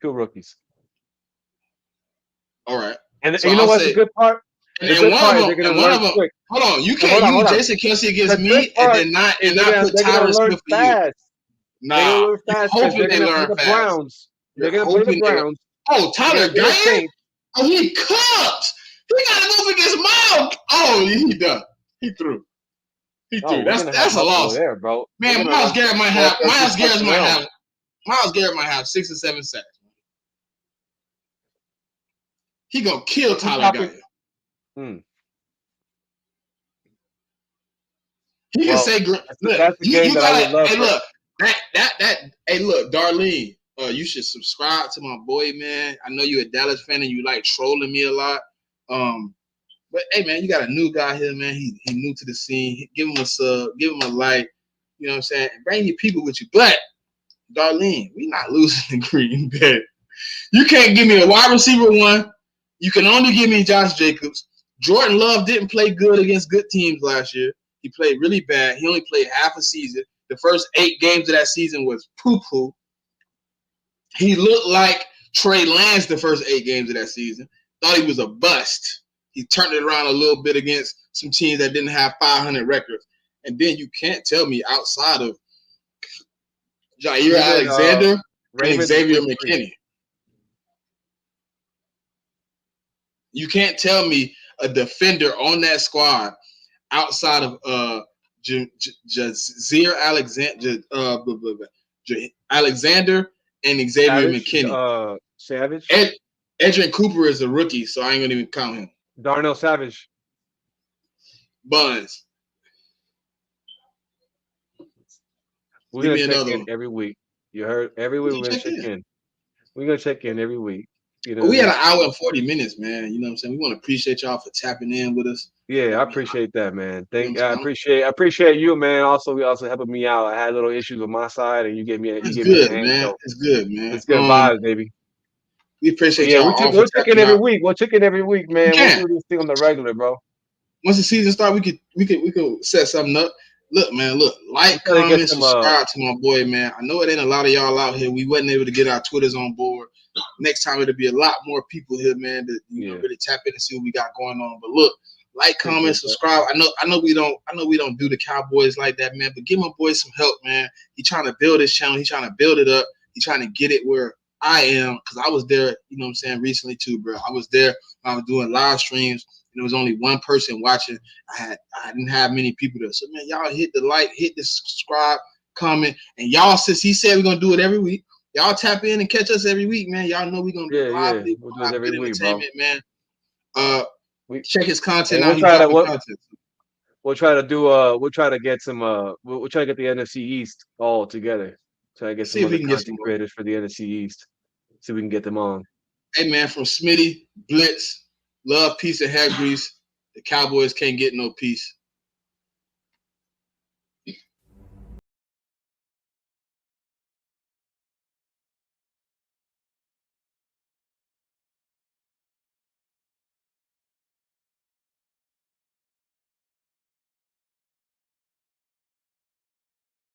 2 rookies. All right. And you know what's the good part? And one of them. Hold on, you can't use Jason Kelce against me and not put Tyler Smith for you. Nah, hopefully they learn fast. Browns. They're gonna play the Browns. Oh, Tyler Guyton? Oh, he cooked. He got to go against Miles. Oh, he done. He threw. That's a loss there, bro. Man, Myles Garrett might have 6 or 7 sacks. He gonna kill Tyler Guyton. He can say, "Look, that's the game that I would love." Hey, look, Darlene. You should subscribe to my boy, man. I know you're a Dallas fan and you like trolling me a lot. But hey, man, you got a new guy here, man. He new to the scene. Give him a sub, give him a like. You know what I'm saying? Bring your people with you. But Darlene, we not losing the Green Bay. You can't give me a wide receiver 1. You can only give me Josh Jacobs. Jordan Love didn't play good against good teams last year. He played really bad. He only played half a season. The first 8 games of that season was poo-poo. He looked like Trey Lance the first 8 games of that season. Thought he was a bust. He turned it around a little bit against some teams that didn't have 500 records. And then you can't tell me outside of Jair Alexander and Xavier McKinney. You can't tell me a defender on that squad outside of Jair Alexander and Xavier McKinney. Savage. Edgerrin Cooper is a rookie, so I ain't gonna even count him. Darnell Savage. Buns. We're Give gonna me check another in one. every week. You heard? Every week We we're can gonna check check in. in. We're gonna check in every week. You know But what we I had mean? an hour and 40 minutes, man. You know what I'm saying? We want to appreciate y'all for tapping in with us. Yeah, I I mean, appreciate that, man. you know what I I'm saying? appreciate you, man. Also, helping me out. I had little issues with my side, and you gave me a It's hand. good, man. So It's good, man. it's good vibes, baby. We But appreciate yeah, y'all all for we'll check in tapping every out. week. We'll check in every week, We man. We'll can. do this thing on the regular, bro. Once the season starts, we could set something up. Look, man, We're like, trying to get comment, some subscribe to my boy, man. I know it ain't a lot of y'all out here. We wasn't able to get our Twitters on board. Next time it'll be a lot more people here, man, to really tap in and see what we got going on. But look, like, comment, subscribe. I know we don't do the Cowboys like that, man. But give my boy some help, man. He trying to build his channel. He trying to build it up. He trying to get it where I am, because I was there, you know what I'm saying, recently too, bro. I was there. I was doing live streams. There was only one person watching. I didn't have many people there. So, man, y'all hit the like, hit the subscribe, comment. And y'all, since he said we're going to do it every week, y'all tap in and catch us every week, man. Y'all know we're going to do live We'll do it every week, bro. man. Check his content we'll out. try Content. We'll try to do we'll try to get some we'll try to get the NFC East all together. Try to get some other content creators for the NFC East. See if we can get them on. Hey, man, from Smitty, Blitz, love, peace, and hair grease. The Cowboys can't get no peace.